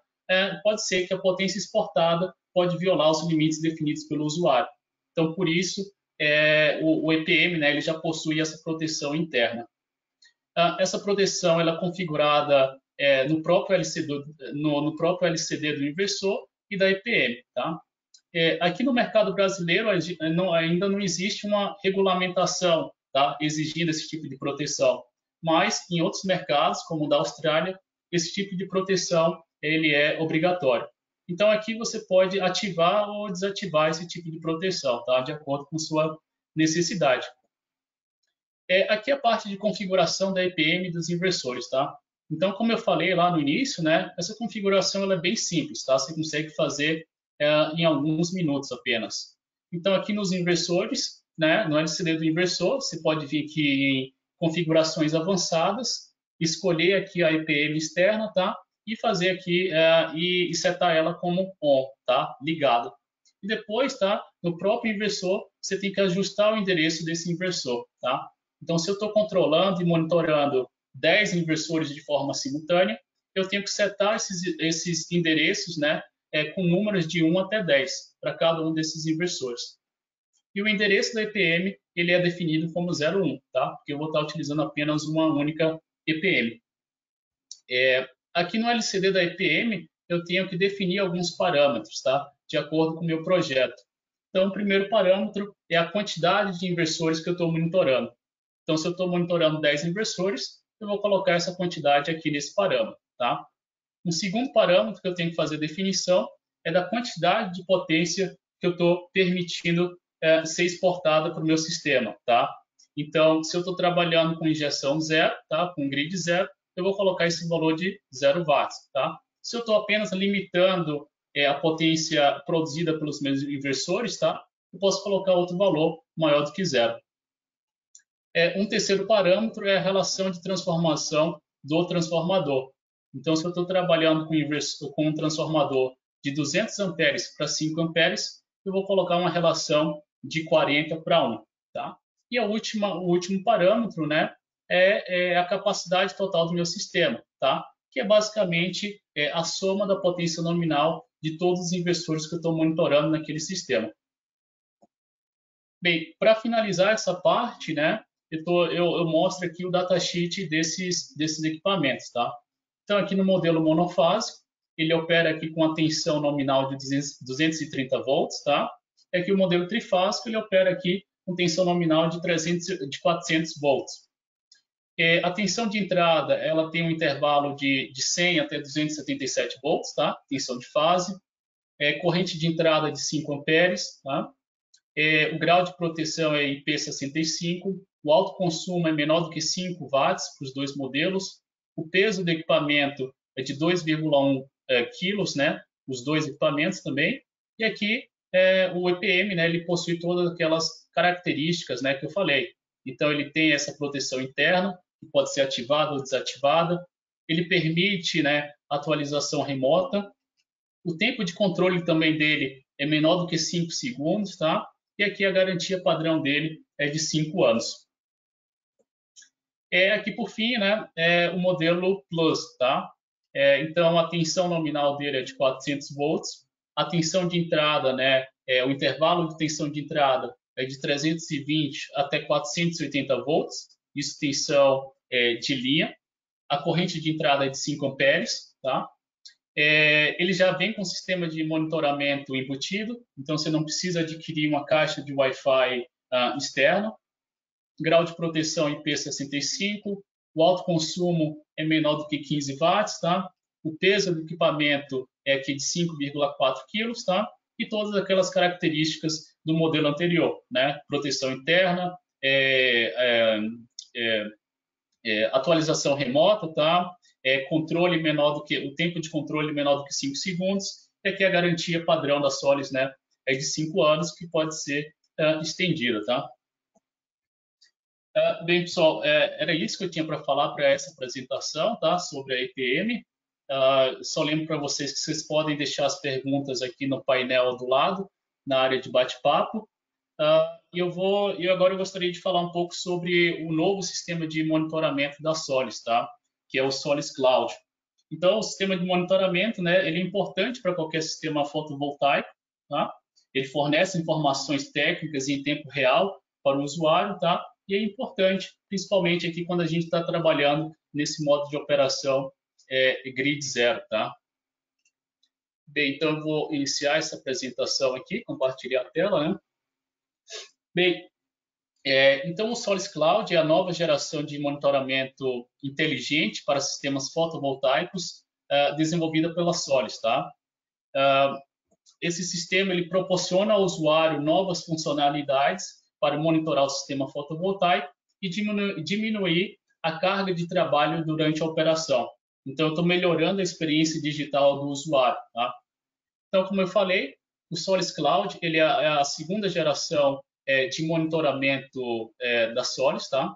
pode ser que a potência exportada pode violar os limites definidos pelo usuário. Então, por isso, o EPM, né, ele já possui essa proteção interna. Essa proteção ela é configurada no próprio LCD do inversor e da EPM. Tá? Aqui no mercado brasileiro ainda não existe uma regulamentação, tá, exigindo esse tipo de proteção, mas em outros mercados, como o da Austrália, esse tipo de proteção ele é obrigatório. Então, aqui você pode ativar ou desativar esse tipo de proteção, tá? De acordo com sua necessidade. Aqui é a parte de configuração da EPM dos inversores, tá? Então, como eu falei lá no início, né, essa configuração ela é bem simples, tá? Você consegue fazer em alguns minutos apenas. Então, aqui nos inversores, né, no LCD do inversor, você pode vir aqui em configurações avançadas, escolher aqui a EPM externa, tá? E fazer aqui e setar ela como on, tá? Ligado. E depois, tá? No próprio inversor, você tem que ajustar o endereço desse inversor, tá? Então, se eu estou controlando e monitorando 10 inversores de forma simultânea, eu tenho que setar esses endereços, né, com números de 1 até 10 para cada um desses inversores. E o endereço da EPM ele é definido como 01, tá? Porque eu vou estar utilizando apenas uma única EPM. Aqui no LCD da EPM, eu tenho que definir alguns parâmetros, tá? De acordo com o meu projeto. Então, o primeiro parâmetro é a quantidade de inversores que eu estou monitorando. Então, se eu estou monitorando 10 inversores, eu vou colocar essa quantidade aqui nesse parâmetro, tá? Um segundo parâmetro que eu tenho que fazer definição é da quantidade de potência que eu estou permitindo ser exportada para o meu sistema, tá? Então, se eu estou trabalhando com injeção zero, tá? Com grid zero, eu vou colocar esse valor de 0 watts, tá? Se eu estou apenas limitando a potência produzida pelos meus inversores, tá? Eu posso colocar outro valor maior do que zero. Um terceiro parâmetro é a relação de transformação do transformador. Então, se eu estou trabalhando com um transformador de 200 amperes para 5 amperes, eu vou colocar uma relação de 40 para 1. Tá? E o último parâmetro, né, é a capacidade total do meu sistema, tá? Que é basicamente a soma da potência nominal de todos os inversores que eu estou monitorando naquele sistema. Bem, para finalizar essa parte, né, eu mostro aqui o datasheet desses equipamentos, tá? Então, aqui no modelo monofásico, ele opera aqui com a tensão nominal de 230 volts, tá? E aqui o modelo trifásico, ele opera aqui com tensão nominal de 400 volts. A tensão de entrada, ela tem um intervalo de 100 até 277 volts, tá? Tensão de fase. Corrente de entrada de 5 amperes, tá? O grau de proteção é IP65, o alto consumo é menor do que 5 watts para os dois modelos, o peso do equipamento é de 2,1 quilos, né, os dois equipamentos também, e aqui o EPM, né, ele possui todas aquelas características, né, que eu falei. Então, ele tem essa proteção interna, que pode ser ativada ou desativada, ele permite, né, atualização remota, o tempo de controle também dele é menor do que 5 segundos, tá? E aqui a garantia padrão dele é de 5 anos. Aqui, por fim, né, o modelo Plus, tá? Então, a tensão nominal dele é de 400 volts. A tensão de entrada, né, o intervalo de tensão de entrada é de 320 até 480 volts. Isso tensão de linha. A corrente de entrada é de 5 amperes, tá? Ele já vem com sistema de monitoramento embutido, então você não precisa adquirir uma caixa de Wi-Fi externo. Grau de proteção IP65, o alto consumo é menor do que 15 watts, tá? O peso do equipamento é aqui de 5,4 quilos, tá? E todas aquelas características do modelo anterior, né? Proteção interna, atualização remota, tá? Controle menor do que o tempo de controle menor do que 5 segundos, que a garantia padrão da Solis, né, é de 5 anos, que pode ser estendida, tá? Bem, pessoal, era isso que eu tinha para falar para essa apresentação, tá? Sobre a EPM. Só lembro para vocês que vocês podem deixar as perguntas aqui no painel do lado, na área de bate-papo. E agora eu gostaria de falar um pouco sobre o novo sistema de monitoramento da Solis, tá? Que é o Solis Cloud. Então, o sistema de monitoramento, né, ele é importante para qualquer sistema fotovoltaico, tá? Ele fornece informações técnicas em tempo real para o usuário, tá? E é importante, principalmente aqui quando a gente está trabalhando nesse modo de operação grid zero, tá? Bem, então eu vou iniciar essa apresentação aqui, compartilhar a tela, né? Bem, então o Solis Cloud é a nova geração de monitoramento inteligente para sistemas fotovoltaicos desenvolvida pela Solis, tá? esse sistema ele proporciona ao usuário novas funcionalidades para monitorar o sistema fotovoltaico e diminuir a carga de trabalho durante a operação. Então, eu estou melhorando a experiência digital do usuário. Tá? Então, como eu falei, o Solis Cloud ele é a segunda geração de monitoramento da Solis. Tá?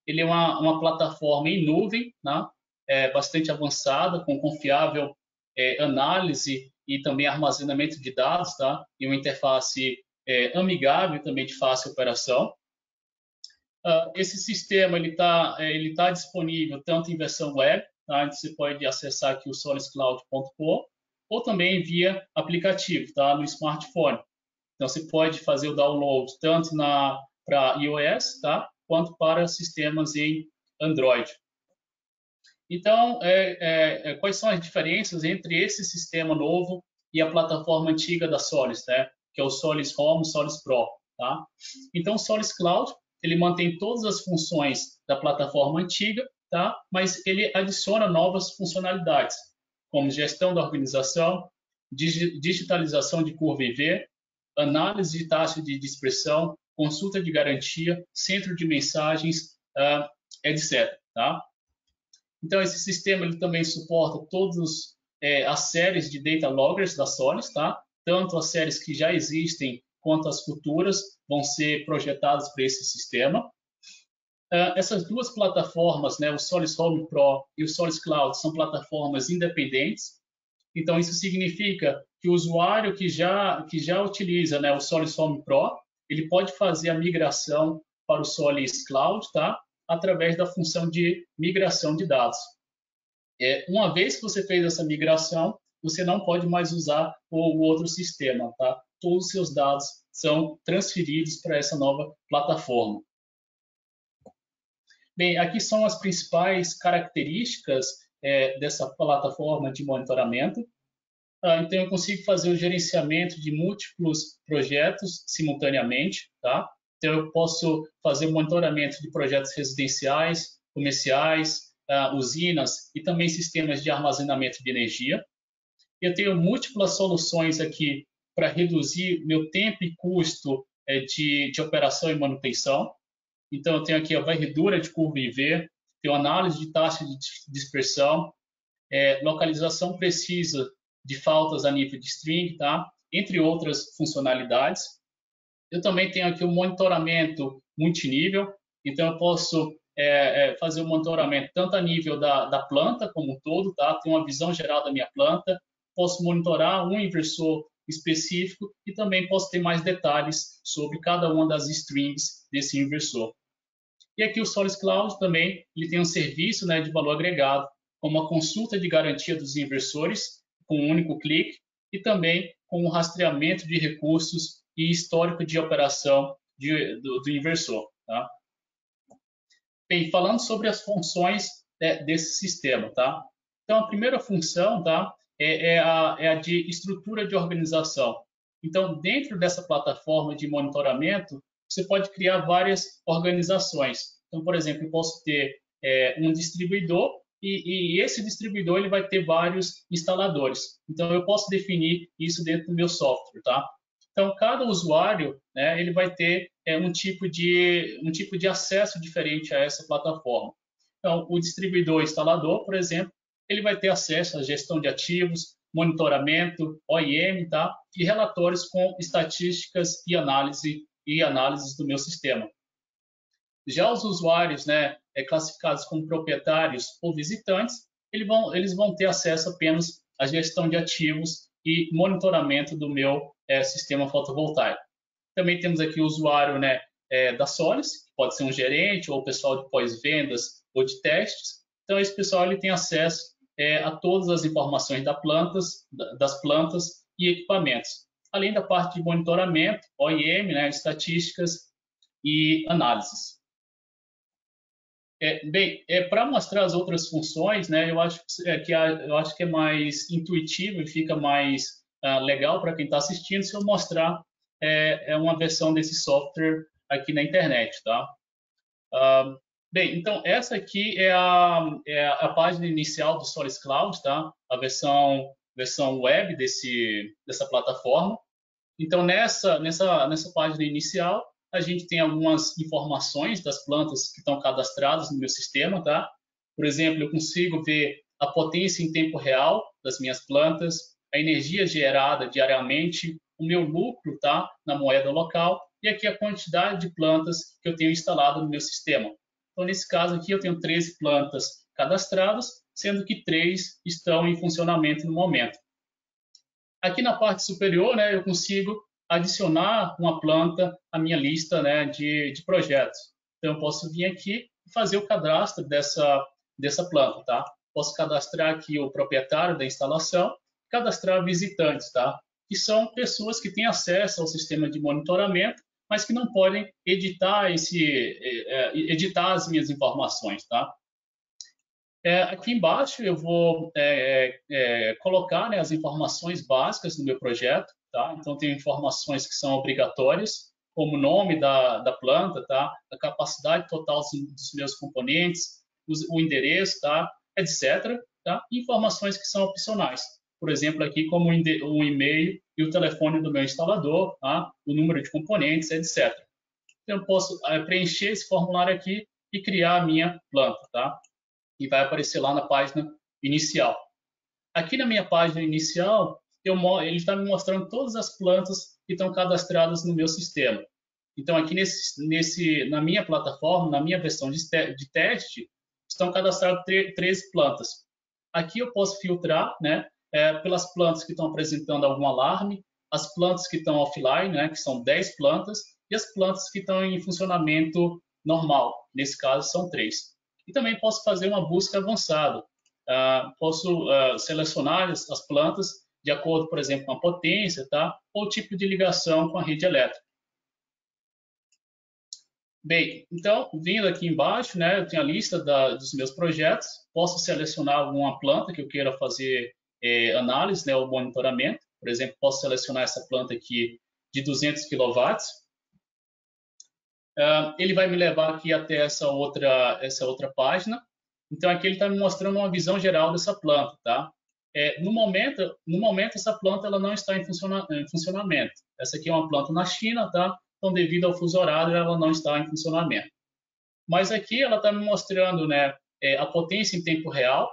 Ele é uma plataforma em nuvem, tá? Bastante avançada, com confiável análise e também armazenamento de dados, tá? E uma interface amigável e também de fácil operação. Esse sistema ele tá disponível tanto em versão web, tá? Você pode acessar aqui o soliscloud.com, ou também via aplicativo, tá? No smartphone. Então você pode fazer o download tanto para iOS, tá? Quanto para sistemas em Android. Então, quais são as diferenças entre esse sistema novo e a plataforma antiga da Solis, né? Que é o Solis Home, Solis Pro, tá? Então, o Solis Cloud, ele mantém todas as funções da plataforma antiga, tá? Mas ele adiciona novas funcionalidades, como gestão da organização, digitalização de curva IV, análise de taxa de dispersão, consulta de garantia, centro de mensagens, etc, tá? Então, esse sistema ele também suporta todas as séries de data loggers da Solis, tá? Tanto as séries que já existem quanto as futuras vão ser projetadas para esse sistema. Essas duas plataformas, né, o Solis Home Pro e o Solis Cloud, são plataformas independentes. Então, isso significa que o usuário que já utiliza, né, o Solis Home Pro, ele pode fazer a migração para o Solis Cloud, tá? Através da função de migração de dados. Uma vez que você fez essa migração, você não pode mais usar o outro sistema, tá? Todos os seus dados são transferidos para essa nova plataforma. Bem, aqui são as principais características dessa plataforma de monitoramento. Então, eu consigo fazer o gerenciamento de múltiplos projetos simultaneamente, tá? Então, eu posso fazer o monitoramento de projetos residenciais, comerciais, usinas e também sistemas de armazenamento de energia. Eu tenho múltiplas soluções aqui para reduzir meu tempo e custo de operação e manutenção. Então, eu tenho aqui a varredura de curva IV, tenho análise de taxa de dispersão, localização precisa de faltas a nível de string, tá? Entre outras funcionalidades. Eu também tenho aqui o monitoramento multinível, então eu posso fazer o monitoramento tanto a nível da planta como um todo, tá? Tenho uma visão geral da minha planta, posso monitorar um inversor específico e também posso ter mais detalhes sobre cada uma das strings desse inversor. E aqui o Solis Cloud também ele tem um serviço, né, de valor agregado, como a consulta de garantia dos inversores com um único clique e também com o rastreamento de recursos e histórico de operação do inversor. Tá? Bem, falando sobre as funções desse sistema. Tá? Então, a primeira função, tá, é a de estrutura de organização. Então, dentro dessa plataforma de monitoramento, você pode criar várias organizações. Então, por exemplo, eu posso ter um distribuidor e esse distribuidor ele vai ter vários instaladores. Então, eu posso definir isso dentro do meu software, tá? Então, cada usuário, né, ele vai ter um tipo de acesso diferente a essa plataforma. Então, o distribuidor instalador, por exemplo, ele vai ter acesso à gestão de ativos, monitoramento, OIM, tá? E relatórios com estatísticas e análises do meu sistema. Já os usuários, né, classificados como proprietários ou visitantes, eles vão ter acesso apenas à gestão de ativos e monitoramento do meu sistema fotovoltaico. Também temos aqui o usuário, né, da Solis, que pode ser um gerente ou o pessoal de pós-vendas ou de testes. Então, esse pessoal ele tem acesso a todas as informações das plantas e equipamentos, além da parte de monitoramento, OIM, né, estatísticas e análises. Bem, para mostrar as outras funções, né, eu acho que é mais intuitivo e fica mais legal para quem está assistindo se eu mostrar uma versão desse software aqui na internet, tá? Bem, então essa aqui é a página inicial do Solis Cloud, tá? A versão versão web dessa plataforma. Então, nessa página inicial, a gente tem algumas informações das plantas que estão cadastradas no meu sistema, tá? Por exemplo, eu consigo ver a potência em tempo real das minhas plantas, a energia gerada diariamente, o meu lucro, tá? Na moeda local, e aqui a quantidade de plantas que eu tenho instalado no meu sistema. Então, nesse caso aqui, eu tenho 13 plantas cadastradas, sendo que 3 estão em funcionamento no momento. Aqui na parte superior, né, eu consigo adicionar uma planta à minha lista, né, de projetos. Então, eu posso vir aqui e fazer o cadastro dessa planta, tá? Posso cadastrar aqui o proprietário da instalação, cadastrar visitantes, tá? Que são pessoas que têm acesso ao sistema de monitoramento, mas que não podem editar as minhas informações, tá? Aqui embaixo eu vou colocar, né, as informações básicas do meu projeto, tá? Então tem informações que são obrigatórias, como o nome da planta, tá? A capacidade total dos meus componentes, o endereço, tá? Etc. Tá? E informações que são opcionais. Por exemplo, aqui como o e-mail e o telefone do meu instalador, tá? O número de componentes, etc. Então eu posso preencher esse formulário aqui e criar a minha planta, tá? E vai aparecer lá na página inicial. Aqui na minha página inicial, ele está me mostrando todas as plantas que estão cadastradas no meu sistema. Então, aqui na minha plataforma, na minha versão de teste, estão cadastradas 13 plantas. Aqui eu posso filtrar, né, pelas plantas que estão apresentando algum alarme, as plantas que estão offline, né, que são 10 plantas, e as plantas que estão em funcionamento normal. Nesse caso, são 3. E também posso fazer uma busca avançada. Posso selecionar as plantas de acordo, por exemplo, com a potência, tá? Ou tipo de ligação com a rede elétrica. Bem, então, vindo aqui embaixo, né, eu tenho a lista dos meus projetos. Posso selecionar alguma planta que eu queira fazer análise, né, ou monitoramento. Por exemplo, posso selecionar essa planta aqui de 200 kW. Ele vai me levar aqui até essa outra página. Então, aqui ele está me mostrando uma visão geral dessa planta, tá? No momento, essa planta ela não está em funcionamento. Essa aqui é uma planta na China, tá? Então, devido ao fuso horário, ela não está em funcionamento. Mas aqui ela está me mostrando, né, a potência em tempo real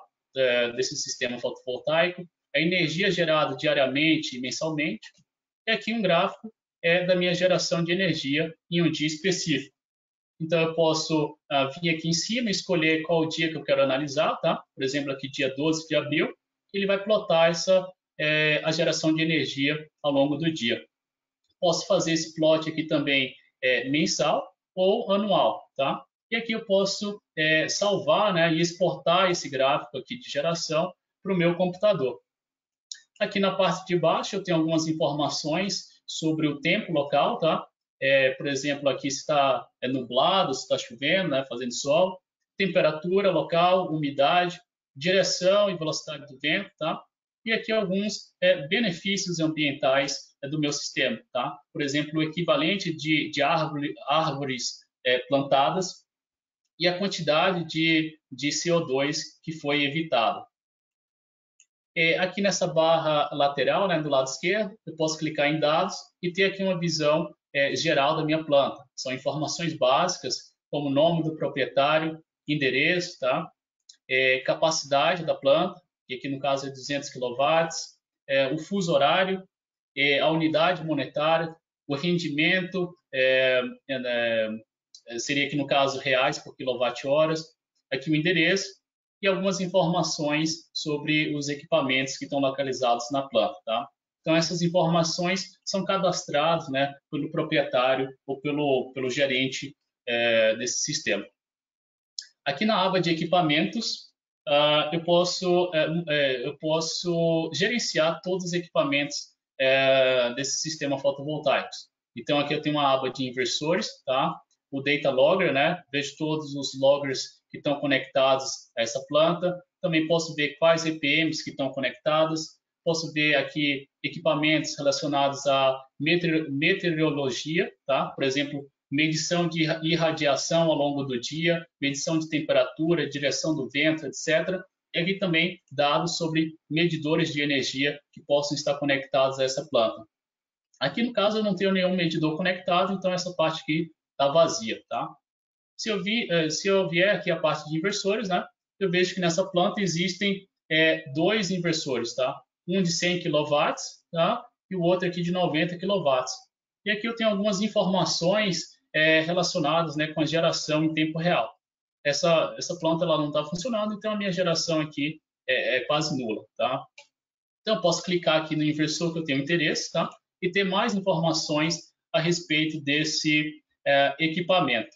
desse sistema fotovoltaico, a energia gerada diariamente e mensalmente, e aqui um gráfico da minha geração de energia em um dia específico. Então, eu posso vir aqui em cima e escolher qual o dia que eu quero analisar, tá? Por exemplo, aqui dia 12 de abril, ele vai plotar a geração de energia ao longo do dia. Posso fazer esse plot aqui também mensal ou anual, tá? E aqui eu posso salvar, né, e exportar esse gráfico aqui de geração para o meu computador. Aqui na parte de baixo eu tenho algumas informações sobre o tempo local, tá? Por exemplo, aqui está nublado, se está chovendo, né, fazendo sol, temperatura local, umidade, direção e velocidade do vento, tá? E aqui alguns benefícios ambientais do meu sistema, tá? Por exemplo, o equivalente de árvores plantadas e a quantidade de CO2 que foi evitada. Aqui nessa barra lateral, né, do lado esquerdo, eu posso clicar em dados e ter aqui uma visão geral da minha planta. São informações básicas, como o nome do proprietário, endereço, tá? Capacidade da planta, que aqui no caso é 200 kW, o fuso horário, a unidade monetária, o rendimento, seria aqui no caso reais por quilowatt-horas, aqui o endereço, e algumas informações sobre os equipamentos que estão localizados na planta, tá? Então, essas informações são cadastradas, né, pelo proprietário ou pelo gerente desse sistema. Aqui na aba de equipamentos, eu posso gerenciar todos os equipamentos desse sistema fotovoltaico. Então, aqui eu tenho uma aba de inversores, tá? O Data Logger, né? Vejo todos os loggers que estão conectados a essa planta. Também posso ver quais EPMs que estão conectados. Posso ver aqui equipamentos relacionados à meteorologia, tá? Por exemplo, medição de irradiação ao longo do dia, medição de temperatura, direção do vento, etc. E aqui também dados sobre medidores de energia que possam estar conectados a essa planta. Aqui no caso eu não tenho nenhum medidor conectado, então essa parte aqui está vazia, tá? Se eu vier aqui a parte de inversores, né, eu vejo que nessa planta existem dois inversores, tá? Um de 100 kW, tá? E o outro aqui de 90 kW. E aqui eu tenho algumas informações relacionadas, né, com a geração em tempo real. Essa planta ela não está funcionando, então a minha geração aqui é quase nula, tá? Então eu posso clicar aqui no inversor que eu tenho interesse, tá? E ter mais informações a respeito desse equipamento.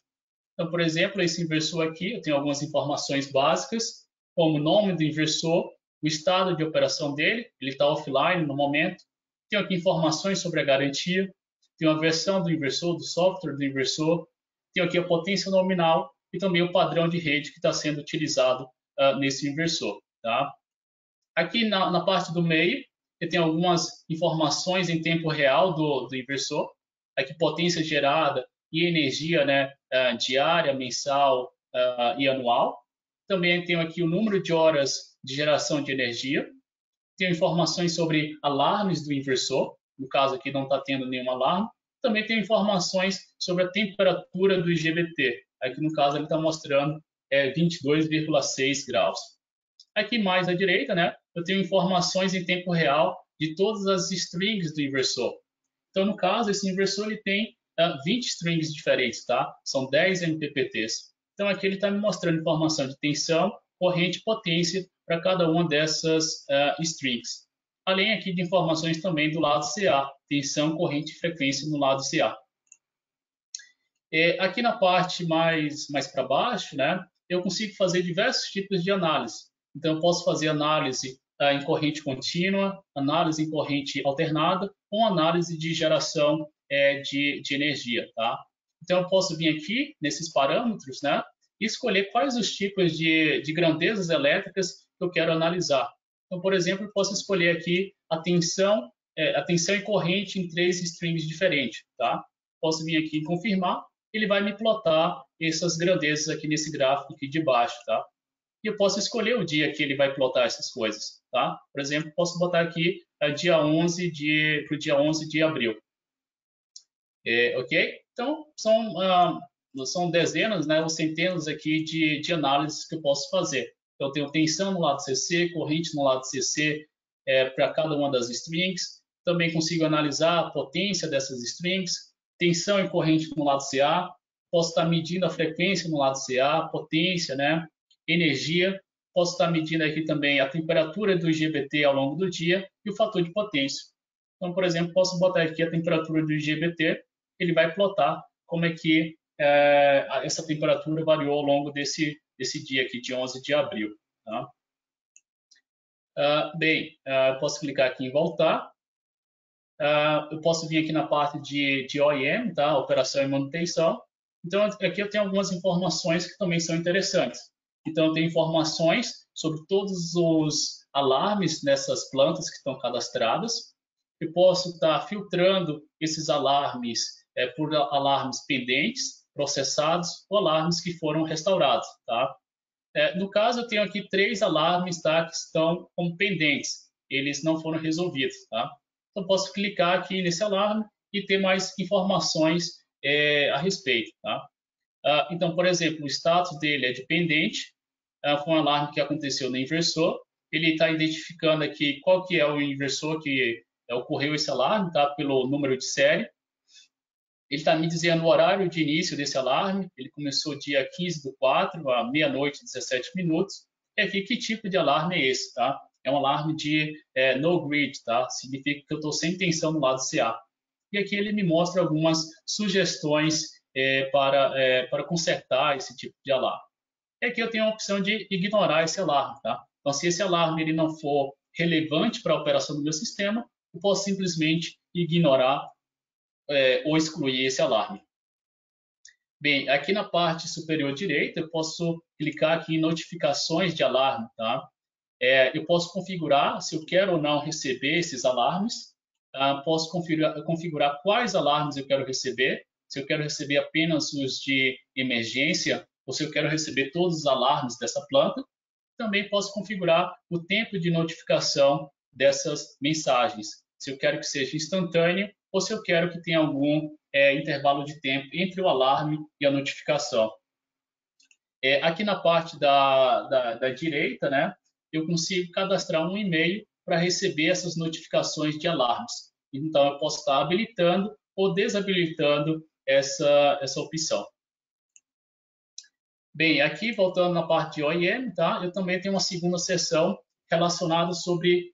Então, por exemplo, esse inversor aqui, eu tenho algumas informações básicas, como o nome do inversor, o estado de operação dele, ele está offline no momento. Tenho aqui informações sobre a garantia, tenho a versão do inversor, do software do inversor, tenho aqui a potência nominal e também o padrão de rede que está sendo utilizado nesse inversor. Tá? Aqui na parte do meio, eu tenho algumas informações em tempo real do inversor, aqui potência gerada e energia, né, diária, mensal e anual. Também tenho aqui o número de horas de geração de energia. Tenho informações sobre alarmes do inversor, no caso aqui não está tendo nenhum alarme. Também tenho informações sobre a temperatura do IGBT. Aqui no caso ele está mostrando 22,6 graus. Aqui mais à direita, né, eu tenho informações em tempo real de todas as strings do inversor. Então, no caso, esse inversor ele tem 20 strings diferentes, tá? São 10 MPPTs. Então, aqui ele está me mostrando informação de tensão, corrente e potência para cada uma dessas strings. Além aqui de informações também do lado CA, tensão, corrente e frequência no lado CA. Aqui na parte mais para baixo, né, eu consigo fazer diversos tipos de análise. Então, eu posso fazer análise em corrente contínua, análise em corrente alternada ou análise de geração de energia, tá? Então, eu posso vir aqui nesses parâmetros, né, e escolher quais os tipos de grandezas elétricas que eu quero analisar. Então, por exemplo, eu posso escolher aqui a tensão e corrente em 3 strings diferentes, tá? Posso vir aqui e confirmar, ele vai me plotar essas grandezas aqui nesse gráfico aqui de baixo, tá? E eu posso escolher o dia que ele vai plotar essas coisas, tá? Por exemplo, posso botar aqui dia 11 para o dia 11 de abril. Ok? Então, são dezenas, né, ou centenas aqui de análises que eu posso fazer. Então, eu tenho tensão no lado CC, corrente no lado CC para cada uma das strings. Também consigo analisar a potência dessas strings, tensão e corrente no lado CA. Posso estar medindo a frequência no lado CA, potência, né, energia. Posso estar medindo aqui também a temperatura do IGBT ao longo do dia e o fator de potência. Então, por exemplo, posso botar aqui a temperatura do IGBT, ele vai plotar como é que essa temperatura variou ao longo desse dia aqui de 11 de abril. Tá? Posso clicar aqui em voltar. Eu posso vir aqui na parte de OEM, tá? Operação e manutenção. Então, aqui eu tenho algumas informações que também são interessantes. Então, eu tenho informações sobre todos os alarmes nessas plantas que estão cadastradas. Eu posso estar filtrando esses alarmes por alarmes pendentes, processados ou alarmes que foram restaurados, tá? No caso, eu tenho aqui 3 alarmes, tá, que estão como pendentes. Eles não foram resolvidos, tá? Então, posso clicar aqui nesse alarme e ter mais informações a respeito, tá? Então, por exemplo, o status dele é dependente. Foi um alarme que aconteceu no inversor. Ele está identificando aqui qual que é o inversor que ocorreu esse alarme, tá? Pelo número de série. Ele está me dizendo o horário de início desse alarme. Ele começou dia 15/4, à meia-noite, 17 minutos. E aqui, que tipo de alarme é esse, tá? É um alarme de no grid, tá? Significa que eu estou sem tensão no lado CA. E aqui ele me mostra algumas sugestões para consertar esse tipo de alarme. E aqui eu tenho a opção de ignorar esse alarme, tá? Então, se esse alarme ele não for relevante para a operação do meu sistema, eu posso simplesmente ignorar ou excluir esse alarme. Bem, aqui na parte superior direita, eu posso clicar aqui em notificações de alarme, tá? Eu posso configurar se eu quero ou não receber esses alarmes. Posso configurar quais alarmes eu quero receber, se eu quero receber apenas os de emergência ou se eu quero receber todos os alarmes dessa planta. Também posso configurar o tempo de notificação dessas mensagens, se eu quero que seja instantâneo ou se eu quero que tenha algum intervalo de tempo entre o alarme e a notificação. Aqui na parte da direita, né, eu consigo cadastrar um e-mail para receber essas notificações de alarmes. Então, eu posso estar habilitando ou desabilitando essa opção. Bem, aqui voltando na parte de OIM, tá? Eu também tenho uma segunda seção relacionada sobre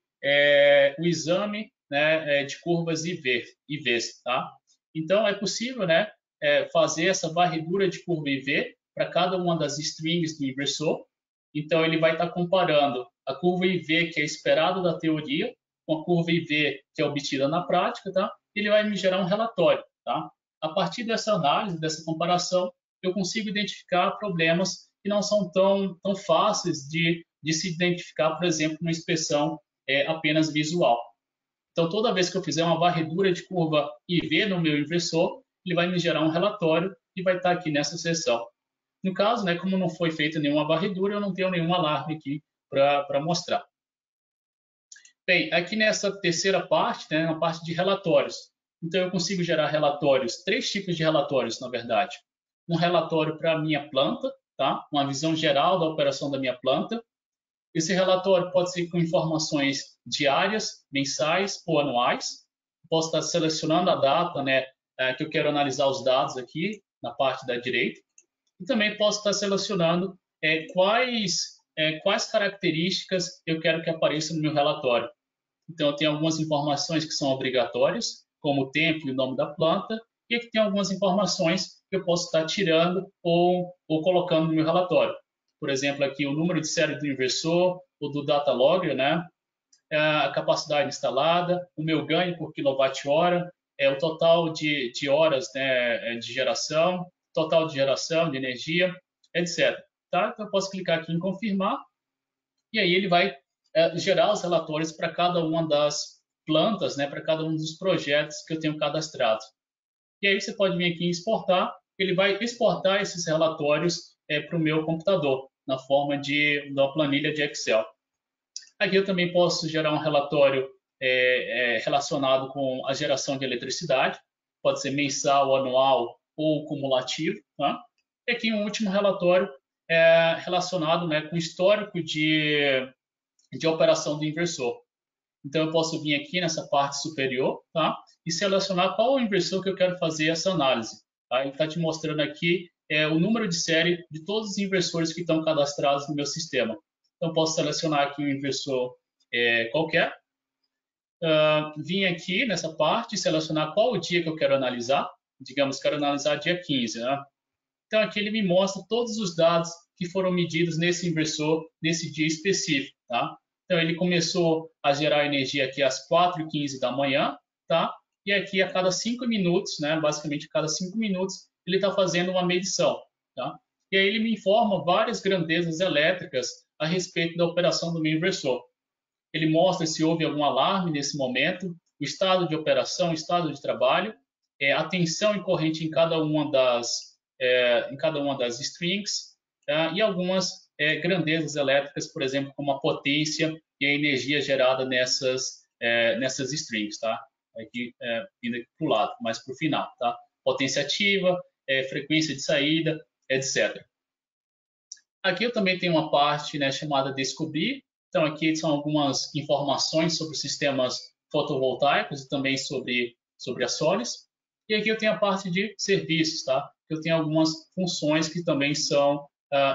o exame, né, de curvas IVs, tá? Então, é possível, né, fazer essa varredura de curva IV para cada uma das strings do inversor. Então, ele vai estar comparando a curva IV que é esperada da teoria com a curva IV que é obtida na prática, tá? Ele vai me gerar um relatório, tá? A partir dessa análise, dessa comparação, eu consigo identificar problemas que não são tão fáceis de se identificar, por exemplo, numa inspeção apenas visual. Então, toda vez que eu fizer uma varredura de curva IV no meu inversor, ele vai me gerar um relatório e vai estar aqui nessa seção. No caso, né, como não foi feita nenhuma varredura, eu não tenho nenhum alarme aqui para mostrar. Bem, aqui nessa terceira parte, né, na parte de relatórios. Então, eu consigo gerar relatórios, 3 tipos de relatórios, na verdade. Um relatório para a minha planta, tá? Uma visão geral da operação da minha planta. Esse relatório pode ser com informações diárias, mensais ou anuais. Posso estar selecionando a data, né, que eu quero analisar os dados aqui, na parte da direita. E também posso estar selecionando quais características eu quero que apareçam no meu relatório. Então, eu tenho algumas informações que são obrigatórias, como o tempo e o nome da planta, e aqui tem algumas informações que eu posso estar tirando ou colocando no meu relatório. Por exemplo, aqui o número de série do inversor, ou do data logger, né? A capacidade instalada, o meu ganho por quilowatt-hora, o total de horas, né, de geração, total de geração de energia, etc. Tá? Então, eu posso clicar aqui em confirmar, e aí ele vai gerar os relatórios para cada uma das plantas, né, para cada um dos projetos que eu tenho cadastrado. E aí você pode vir aqui em exportar, ele vai exportar esses relatórios para o meu computador, na forma de uma planilha de Excel. Aqui eu também posso gerar um relatório relacionado com a geração de eletricidade, pode ser mensal, anual ou cumulativo. Tá? E aqui um último relatório relacionado, né, com o histórico de operação do inversor. Então, eu posso vir aqui nessa parte superior, tá? E selecionar qual o inversor que eu quero fazer essa análise. Tá? Ele está te mostrando aqui o número de série de todos os inversores que estão cadastrados no meu sistema. Então, posso selecionar aqui um inversor qualquer. Vim aqui nessa parte, selecionar qual o dia que eu quero analisar. Digamos, quero analisar dia 15, né? Então, aqui ele me mostra todos os dados que foram medidos nesse inversor, nesse dia específico, tá? Então, ele começou a gerar energia aqui às 4h15 da manhã, tá? E aqui a cada 5 minutos, né? Basicamente, a cada 5 minutos, ele está fazendo uma medição, tá? E aí ele me informa várias grandezas elétricas a respeito da operação do meu inversor. Ele mostra se houve algum alarme nesse momento, o estado de operação, o estado de trabalho, a tensão em corrente em cada uma das strings, e algumas grandezas elétricas, por exemplo, como a potência e a energia gerada nessas strings, tá? Aqui, indo aqui para o lado, mais para o final, tá? Potência ativa, frequência de saída, etc. Aqui eu também tenho uma parte, né, chamada descobrir. Então, aqui são algumas informações sobre sistemas fotovoltaicos e também sobre a Solis. E aqui eu tenho a parte de serviços, tá? Eu tenho algumas funções que também são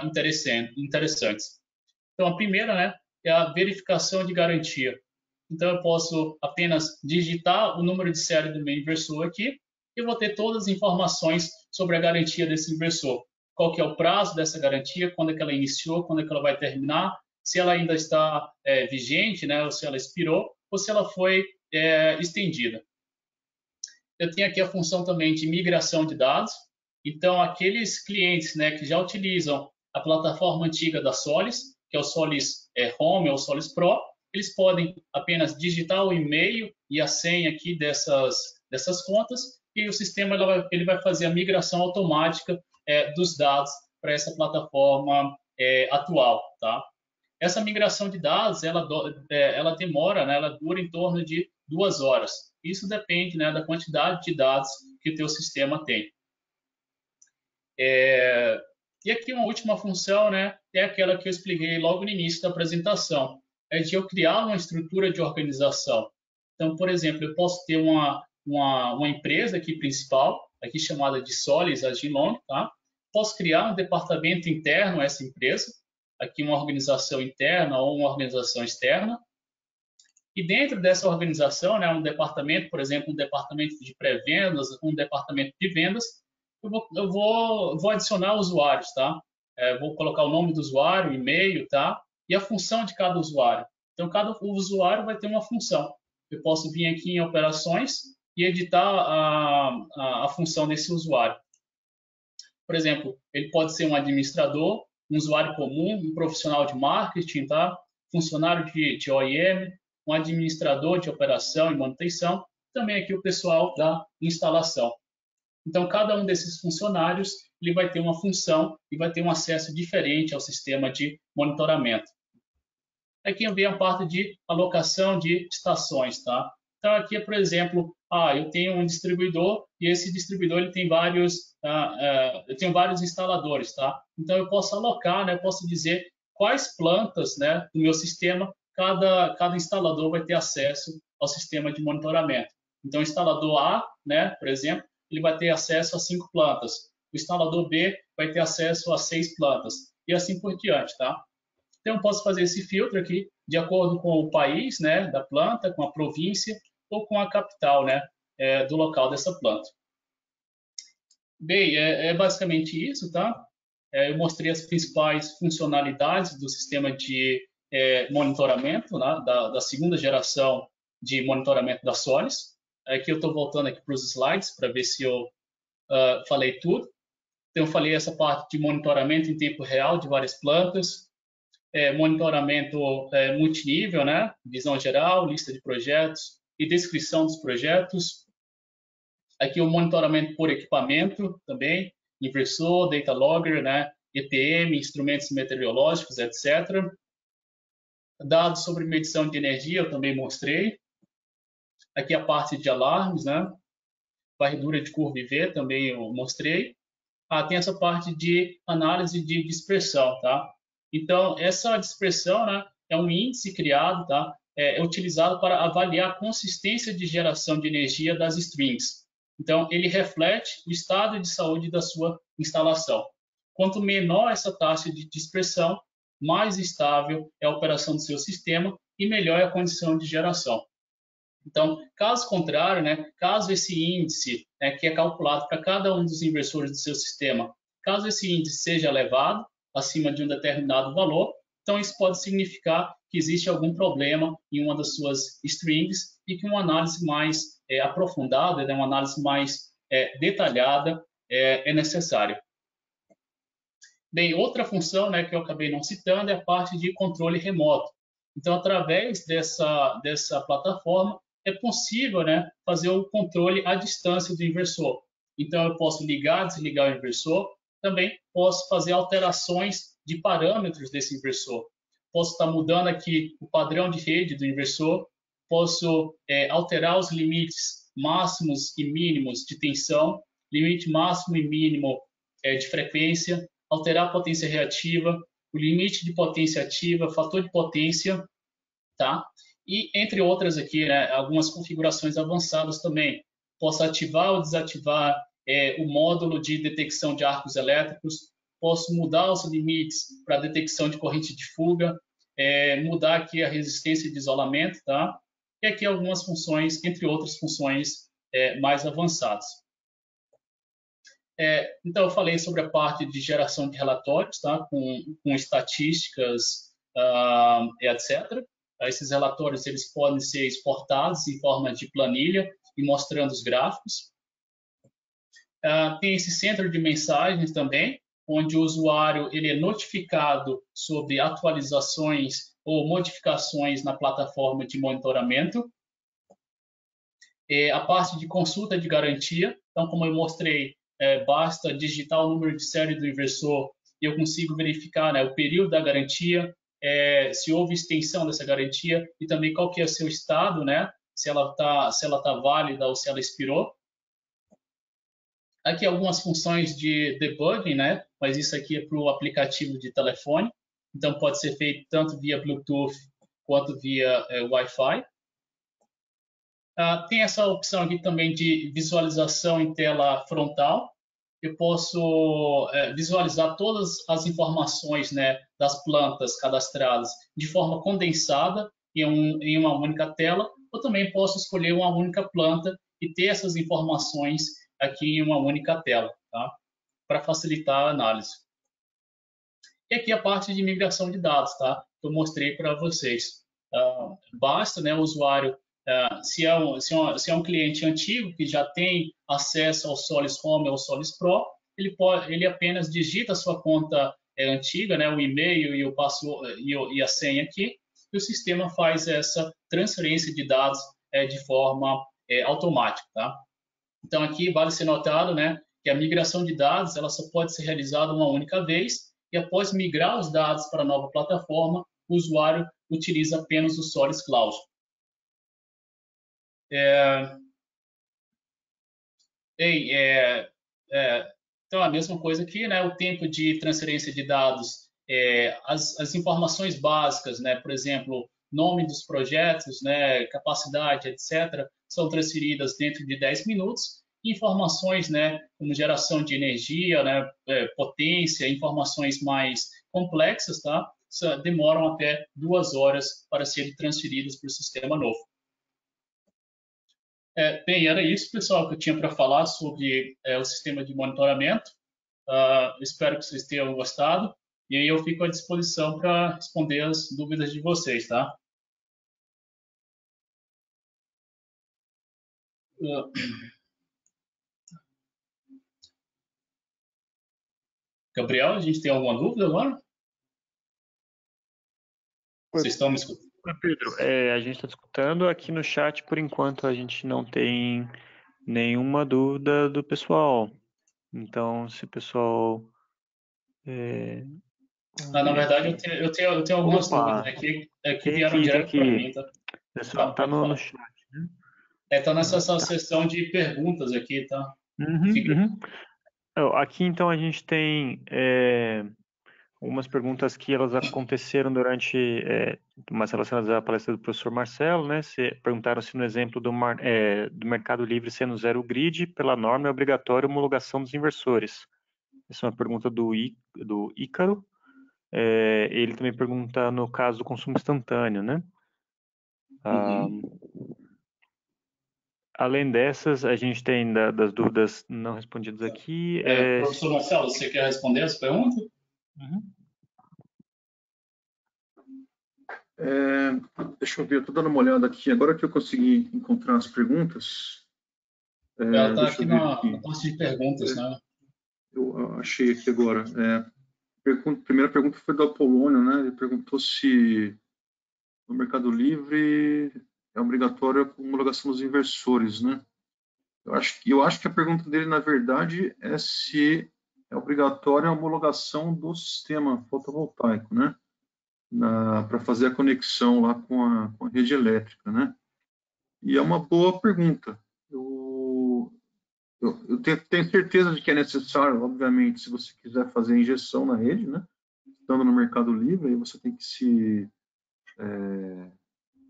interessantes. Então, a primeira, né, é a verificação de garantia. Então, eu posso apenas digitar o número de série do meu inversor aqui e vou ter todas as informações sobre a garantia desse inversor. Qual que é o prazo dessa garantia, quando é que ela iniciou, quando é que ela vai terminar, se ela ainda está vigente, né, ou se ela expirou, ou se ela foi estendida. Eu tenho aqui a função também de migração de dados. Então, aqueles clientes, né, que já utilizam a plataforma antiga da Solis, que é o Solis Home ou Solis Pro, eles podem apenas digitar o e-mail e a senha aqui dessas contas e o sistema ele vai fazer a migração automática dos dados para essa plataforma atual, tá? Essa migração de dados, ela demora, né, ela dura em torno de 2 horas. Isso depende, né, da quantidade de dados que o teu sistema tem. E aqui uma última função, né, é aquela que eu expliquei logo no início da apresentação, é de eu criar uma estrutura de organização. Então, por exemplo, eu posso ter uma empresa aqui principal, aqui chamada de Solis Agilon, tá? Posso criar um departamento interno a essa empresa, aqui uma organização interna ou uma organização externa. E dentro dessa organização, né, um departamento, por exemplo, um departamento de pré-vendas, um departamento de vendas, eu vou adicionar usuários, tá? Vou colocar o nome do usuário, e-mail, tá? E a função de cada usuário. Então, cada usuário vai ter uma função. Eu posso vir aqui em operações e editar a função desse usuário. Por exemplo, ele pode ser um administrador, um usuário comum, um profissional de marketing, tá? Funcionário de OEM, um administrador de operação e manutenção, também aqui o pessoal da instalação. Então, cada um desses funcionários ele vai ter uma função e vai ter um acesso diferente ao sistema de monitoramento. Aqui vem a parte de alocação de estações, tá? Então, aqui, por exemplo, eu tenho um distribuidor e esse distribuidor ele tem eu tenho vários instaladores, tá? Então, eu posso alocar, né? Eu posso dizer quais plantas, né, do meu sistema cada instalador vai ter acesso ao sistema de monitoramento. Então, o instalador A, né, por exemplo, ele vai ter acesso a 5 plantas. O instalador B vai ter acesso a 6 plantas. E assim por diante, tá? Então, eu posso fazer esse filtro aqui de acordo com o país, né, da planta, com a província ou com a capital, né, do local dessa planta. Bem, é basicamente isso, tá? Eu mostrei as principais funcionalidades do sistema de monitoramento, né, da segunda geração de monitoramento da Solis. Aqui eu estou voltando aqui para os slides para ver se eu falei tudo. Então, eu falei essa parte de monitoramento em tempo real de várias plantas, monitoramento multinível, né? Visão geral, lista de projetos e descrição dos projetos. Aqui o monitoramento por equipamento também, inversor, data logger, né? EPM, instrumentos meteorológicos, etc. Dados sobre medição de energia eu também mostrei. Aqui a parte de alarmes, né? Varredura de curva IV também eu mostrei. Tem essa parte de análise de dispersão, tá? Então, essa dispersão, né, é um índice criado, tá? É utilizado para avaliar a consistência de geração de energia das strings. Então, ele reflete o estado de saúde da sua instalação. Quanto menor essa taxa de dispersão, mais estável é a operação do seu sistema e melhor é a condição de geração. Então, caso contrário, né, caso esse índice, né, que é calculado para cada um dos inversores do seu sistema, caso esse índice seja elevado, acima de um determinado valor, então isso pode significar que existe algum problema em uma das suas strings e que uma análise mais aprofundada, né, uma análise mais detalhada é necessária. Bem, outra função, né, que eu acabei não citando é a parte de controle remoto. Então, através dessa plataforma, é possível, né, fazer o controle à distância do inversor. Então, eu posso ligar, desligar o inversor, também posso fazer alterações de parâmetros desse inversor. Posso estar mudando aqui o padrão de rede do inversor, posso alterar os limites máximos e mínimos de tensão, limite máximo e mínimo de frequência, alterar a potência reativa, o limite de potência ativa, fator de potência, tá? E entre outras aqui, né, algumas configurações avançadas também. Posso ativar ou desativar o módulo de detecção de arcos elétricos, posso mudar os limites para detecção de corrente de fuga, mudar aqui a resistência de isolamento, tá? E aqui algumas funções, entre outras funções mais avançadas. Então, eu falei sobre a parte de geração de relatórios, tá? com estatísticas, etc. Esses relatórios eles podem ser exportados em forma de planilha e mostrando os gráficos. Tem esse centro de mensagens também, onde o usuário ele é notificado sobre atualizações ou modificações na plataforma de monitoramento. A parte de consulta de garantia, então, como eu mostrei, basta digitar o número de série do inversor e eu consigo verificar, né, o período da garantia, se houve extensão dessa garantia e também qual que é o seu estado, né? Se ela tá válida ou se ela expirou. Aqui algumas funções de debugging, né? Mas isso aqui é para o aplicativo de telefone. Então pode ser feito tanto via Bluetooth quanto via Wi-Fi. Tem essa opção aqui também de visualização em tela frontal. Eu posso visualizar todas as informações, né, das plantas cadastradas de forma condensada em uma única tela, ou também posso escolher uma única planta e ter essas informações aqui em uma única tela, tá? Para facilitar a análise. E aqui a parte de migração de dados, tá? Que eu mostrei para vocês. Basta, né, o usuário, se é um cliente antigo que já tem acesso ao Solis Home ou Solis Pro, ele apenas digita a sua conta antiga, né, o e-mail e o password e a senha aqui, e o sistema faz essa transferência de dados de forma automática, tá? Então aqui vale ser notado, né, que a migração de dados ela só pode ser realizada uma única vez e após migrar os dados para a nova plataforma, o usuário utiliza apenas o Solis Cloud. Então, a mesma coisa aqui, né? O tempo de transferência de dados, as informações básicas, né? Por exemplo, nome dos projetos, né? Capacidade, etc., são transferidas dentro de 10 minutos. Informações, né? Como geração de energia, né? Potência, informações mais complexas, tá? Demoram até 2 horas para serem transferidas para o sistema novo. Bem, era isso, pessoal, que eu tinha para falar sobre o sistema de monitoramento. Espero que vocês tenham gostado. E aí eu fico à disposição para responder as dúvidas de vocês, tá? Gabriel, a gente tem alguma dúvida agora? Vocês estão me escutando? Pedro, a gente está escutando aqui no chat, por enquanto a gente não tem nenhuma dúvida do pessoal. Então, se o pessoal... na verdade, eu tenho algumas dúvidas aqui que vieram direto para mim, tá? O pessoal está no chat, né? Está nessa sessão de perguntas aqui, tá? Aqui, então, a gente tem algumas perguntas que elas aconteceram durante, mais relacionadas à palestra do professor Marcelo, né? Perguntaram se no exemplo do Mercado Livre sendo zero grid, pela norma é obrigatória a homologação dos inversores. Essa é uma pergunta do Ícaro. Ele também pergunta no caso do consumo instantâneo, né? Além dessas, a gente tem das dúvidas não respondidas aqui. Professor Marcelo, você quer responder as perguntas? Deixa eu ver, eu estou dando uma olhada aqui. Agora que eu consegui encontrar as perguntas. Ela está aqui na parte de perguntas, né? Eu achei aqui agora. Primeira pergunta foi do Apolônio, né? Ele perguntou se no Mercado Livre é obrigatório a homologação dos inversores, né? Eu acho que a pergunta dele, na verdade, é se é obrigatória a homologação do sistema fotovoltaico, né? Para fazer a conexão lá com a rede elétrica, né? E é uma boa pergunta. Eu tenho certeza de que é necessário, obviamente, se você quiser fazer injeção na rede, né? Estando no Mercado Livre, aí você tem que se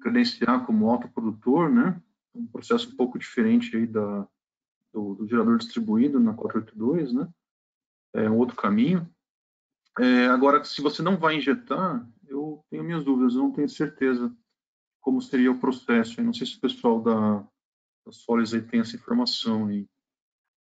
credenciar como autoprodutor, né? Um processo um pouco diferente aí do gerador distribuído na 482, né? É um outro caminho. Agora, se você não vai injetar, eu tenho minhas dúvidas, eu não tenho certeza como seria o processo. Eu não sei se o pessoal da Solis aí tem essa informação aí.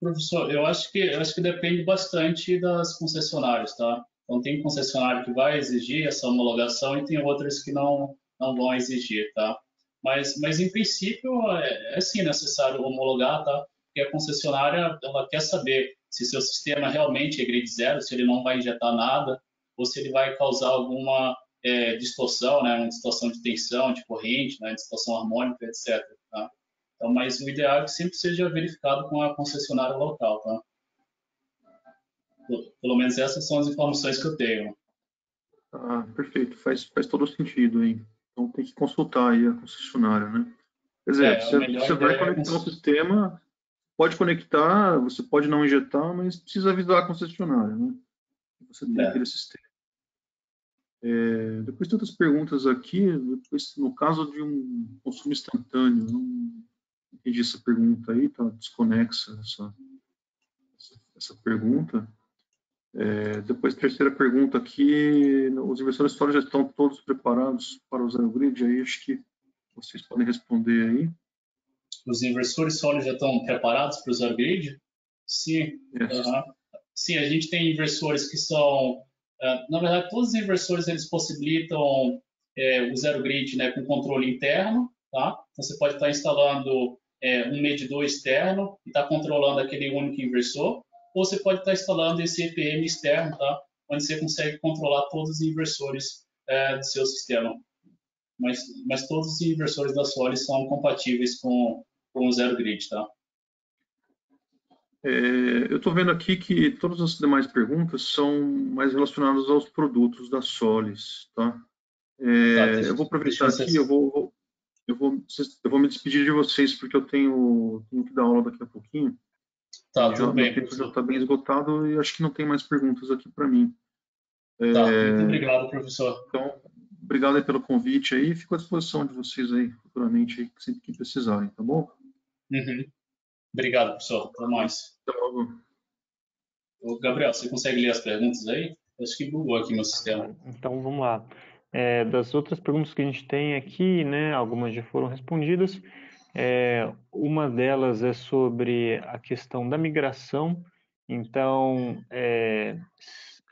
Professor, eu acho que depende bastante das concessionárias, tá? Então, tem concessionário que vai exigir essa homologação e tem outras que não vão exigir, tá? Mas em princípio, é sim necessário homologar, tá? Porque a concessionária, ela quer saber se seu sistema realmente é grid zero, se ele não vai injetar nada, ou se ele vai causar alguma distorção, né? Uma distorção de tensão, de corrente, né? Distorção harmônica, etc. Tá? Então, mas o ideal é que sempre seja verificado com a concessionária local, tá? Pelo menos essas são as informações que eu tenho. Ah, perfeito, faz todo sentido, hein? Então tem que consultar aí a concessionária, né? Quer dizer, A melhor você vai ideia é conectar o sistema, pode conectar, você pode não injetar, mas precisa avisar a concessionária, né? Você tem né? aquele sistema. Depois tem outras perguntas aqui, depois, no caso de um consumo instantâneo, não entendi essa pergunta aí, tá desconexa essa pergunta. Depois, terceira pergunta aqui, os investidores fora já estão todos preparados para o Zero Grid? Aí acho que vocês podem responder aí. Os inversores sólidos já estão preparados para usar grid? Sim. Yes. Sim, a gente tem inversores que são, na verdade, todos os inversores eles possibilitam o zero grid, né, com controle interno, tá? Então, você pode estar instalando um medidor externo e estar controlando aquele único inversor, ou você pode estar instalando esse EPM externo, tá? Onde você consegue controlar todos os inversores do seu sistema. Mas todos os inversores da Solis são compatíveis com o zero grid, tá? Eu estou vendo aqui que todas as demais perguntas são mais relacionadas aos produtos da Solis, tá? Tá, Eu vou deixa aproveitar eu aqui, eu vou me despedir de vocês porque eu tenho que dar aula daqui a pouquinho. Tá, E tudo meu bem, tempo já professor. está bem esgotado e acho que não tem mais perguntas aqui para mim. Tá, muito obrigado, professor. Então, obrigado aí pelo convite aí, fico à disposição de vocês aí futuramente, aí, sempre que precisarem, tá bom? Uhum. Obrigado, professor. Até mais. Até logo. Ô, Gabriel, você consegue ler as perguntas aí? Acho que bugou aqui meu sistema. Então, vamos lá. Das outras perguntas que a gente tem aqui, né, algumas já foram respondidas. Uma delas é sobre a questão da migração. Então,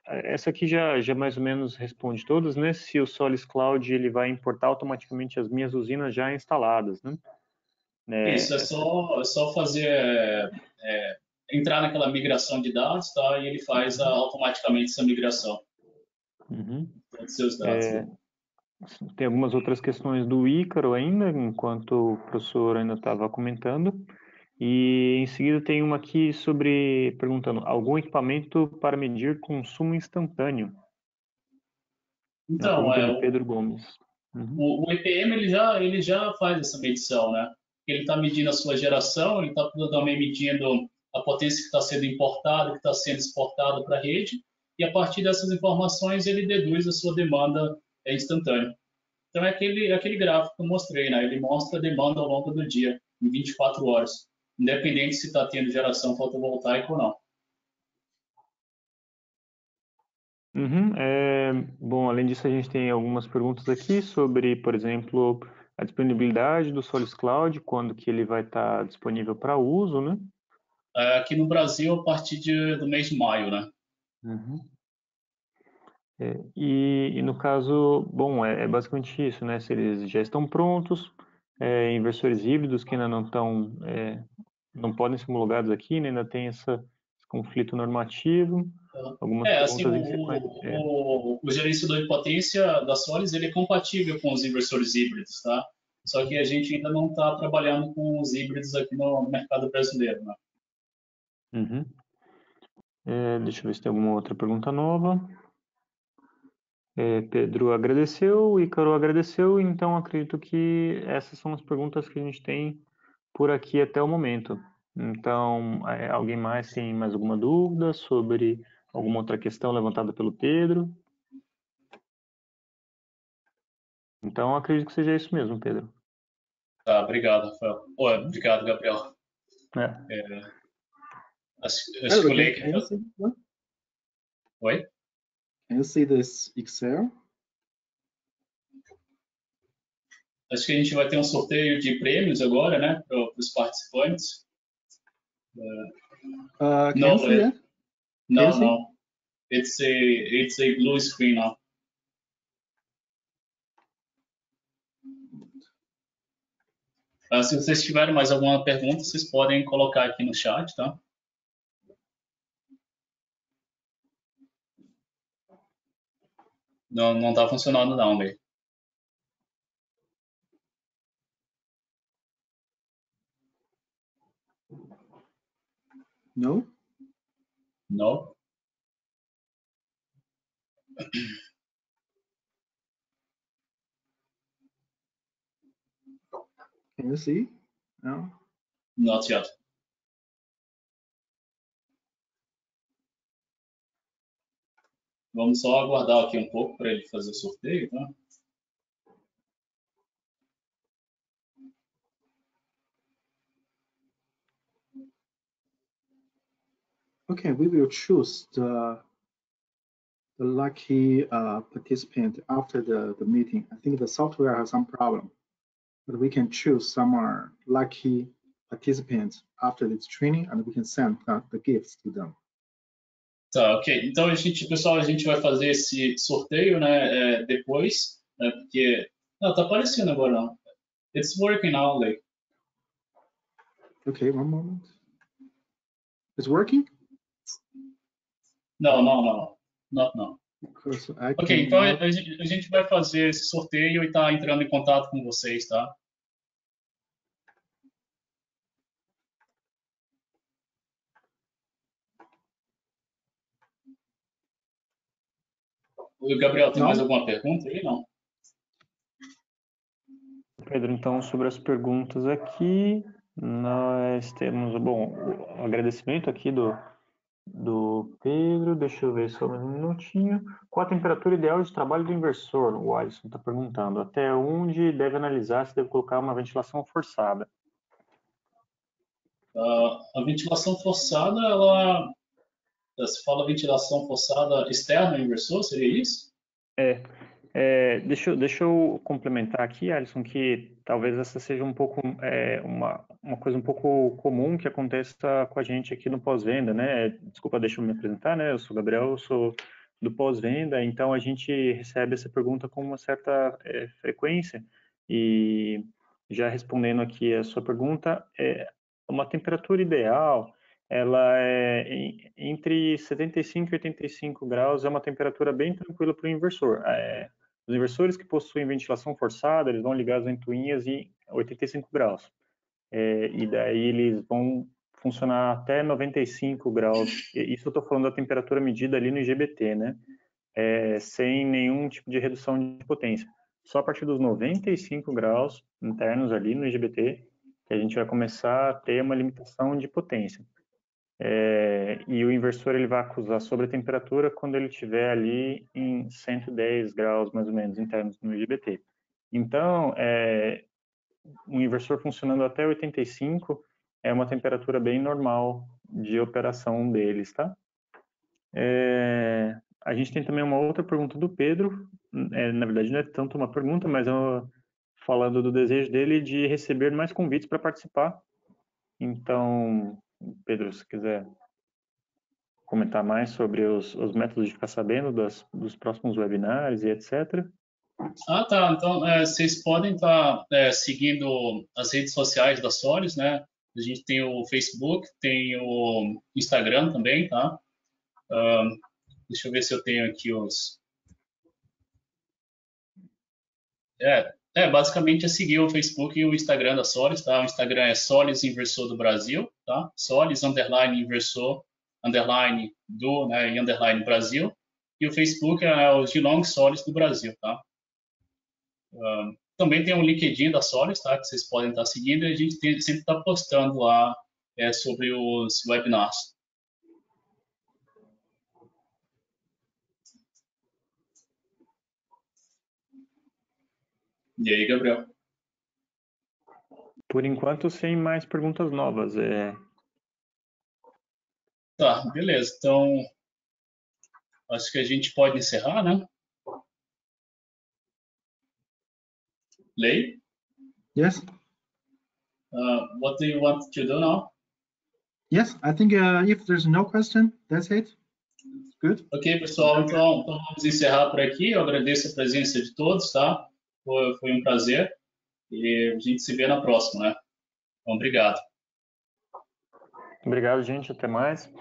essa aqui já mais ou menos responde todas, né? Se o Solis Cloud ele vai importar automaticamente as minhas usinas já instaladas, né? Isso, é só fazer, entrar naquela migração de dados, tá? E ele faz automaticamente essa migração Uhum. de todos os seus dados, né? Tem algumas outras questões do Ícaro ainda, enquanto o professor ainda estava comentando. E em seguida tem uma aqui sobre, perguntando, algum equipamento para medir consumo instantâneo? É uma Então, pergunta do Pedro Gomes. Uhum. o EPM ele já faz essa medição, né? Ele está medindo a sua geração, ele está também medindo a potência que está sendo importada, que está sendo exportada para a rede, e a partir dessas informações ele deduz a sua demanda instantânea. Então é aquele gráfico que eu mostrei, né? Ele mostra a demanda ao longo do dia, em 24 horas, independente se está tendo geração fotovoltaica ou não. Uhum. Bom, além disso, a gente tem algumas perguntas aqui sobre, por exemplo, a disponibilidade do Solis Cloud, quando que ele vai estar disponível para uso, né? Aqui no Brasil, a partir do mês de maio, né? Uhum. E no caso, bom, é basicamente isso, né? Se eles já estão prontos, inversores híbridos que ainda não estão, não podem ser homologados aqui, né? Ainda tem esse conflito normativo, algumas Assim, perguntas em sequência. o gerenciador de potência da Solis, ele é compatível com os inversores híbridos, tá? Só que a gente ainda não está trabalhando com os híbridos aqui no mercado brasileiro, né? Uhum. Deixa eu ver se tem alguma outra pergunta nova. Pedro agradeceu, Ícaro agradeceu, então acredito que essas são as perguntas que a gente tem por aqui até o momento. Então, alguém mais tem mais alguma dúvida sobre alguma outra questão levantada pelo Pedro? Então, acredito que seja isso mesmo, Pedro. Tá, obrigado, Rafael. Obrigado, Gabriel. É. Acho que o Pedro, Lei can you see what? Oi? Can you see this Excel? Acho que a gente vai ter um sorteio de prêmios agora, né, para os participantes. Can Não, you see it? Can you não, see? não. It's a blue screen now. Se vocês tiverem mais alguma pergunta, vocês podem colocar aqui no chat, tá? Não tá funcionando não, Lei. No? Não? Can you see? No? Not yet. Vamos só aguardar aqui um pouco para ele fazer o sorteio, tá? Okay, we will choose the lucky participant after the meeting. I think the software has some problem, but we can choose some lucky participants after this training, and we can send the gifts to them. Tá, ok. Então, pessoal, a gente vai fazer esse sorteio, né, depois, né, porque... Não, tá aparecendo agora, não. It's working now, like. Okay, one moment. It's working? Não, não, não. Not now. Ok, então a gente vai fazer esse sorteio e tá entrando em contato com vocês, tá? Gabriel, tem mais alguma pergunta aí? Não? Pedro, então, sobre as perguntas aqui, nós temos, bom, o agradecimento aqui do Pedro. Deixa eu ver só mais um minutinho. Qual a temperatura ideal de trabalho do inversor? O Alisson está perguntando. Até onde deve analisar se deve colocar uma ventilação forçada? A ventilação forçada, ela... Se fala ventilação forçada externa ao inversor, seria isso? Deixa eu complementar aqui, Alisson, que talvez essa seja um pouco uma coisa um pouco comum que aconteça com a gente aqui no pós-venda, né? Desculpa, deixa eu me apresentar, né? Eu sou o Gabriel, eu sou do pós-venda, então a gente recebe essa pergunta com uma certa frequência e já respondendo aqui a sua pergunta, uma temperatura ideal, ela é entre 75 e 85 graus, é uma temperatura bem tranquila para o inversor. Os inversores que possuem ventilação forçada, eles vão ligar as ventoinhas em 85 graus. E daí eles vão funcionar até 95 graus. Isso eu estou falando da temperatura medida ali no IGBT, né? Sem nenhum tipo de redução de potência. Só a partir dos 95 graus internos ali no IGBT que a gente vai começar a ter uma limitação de potência. E o inversor ele vai acusar sobre a temperatura quando ele estiver ali em 110 graus mais ou menos internos no IGBT. Então, um inversor funcionando até 85 é uma temperatura bem normal de operação deles, tá? A gente tem também uma outra pergunta do Pedro, na verdade não é tanto uma pergunta, mas falando do desejo dele de receber mais convites para participar. Então, Pedro, se quiser comentar mais sobre os métodos de ficar sabendo dos próximos webinários e etc. Ah, tá. Então, vocês podem estar seguindo as redes sociais da Solis, né? A gente tem o Facebook, tem o Instagram também, tá? Deixa eu ver se eu tenho aqui os... basicamente é seguir o Facebook e o Instagram da Solis, tá? O Instagram é Solis Inversor do Brasil, tá? Solis, _inversor, _ né? E _ Brasil. E o Facebook é o Gilong Solis do Brasil, tá? Também tem o LinkedIn da Solis, tá? Que vocês podem estar seguindo, e a gente sempre está postando lá sobre os webinars. E aí, Gabriel? Por enquanto, sem mais perguntas novas. Tá, beleza. Então, acho que a gente pode encerrar, né? Lei? Yes. What do you want to do now? Yes, I think if there's no question, that's it. Good. Ok, pessoal. Então vamos encerrar por aqui. Eu agradeço a presença de todos, tá? Foi um prazer. E a gente se vê na próxima, né? Então, obrigado. Obrigado, gente. Até mais.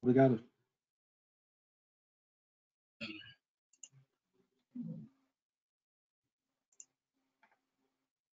Obrigado.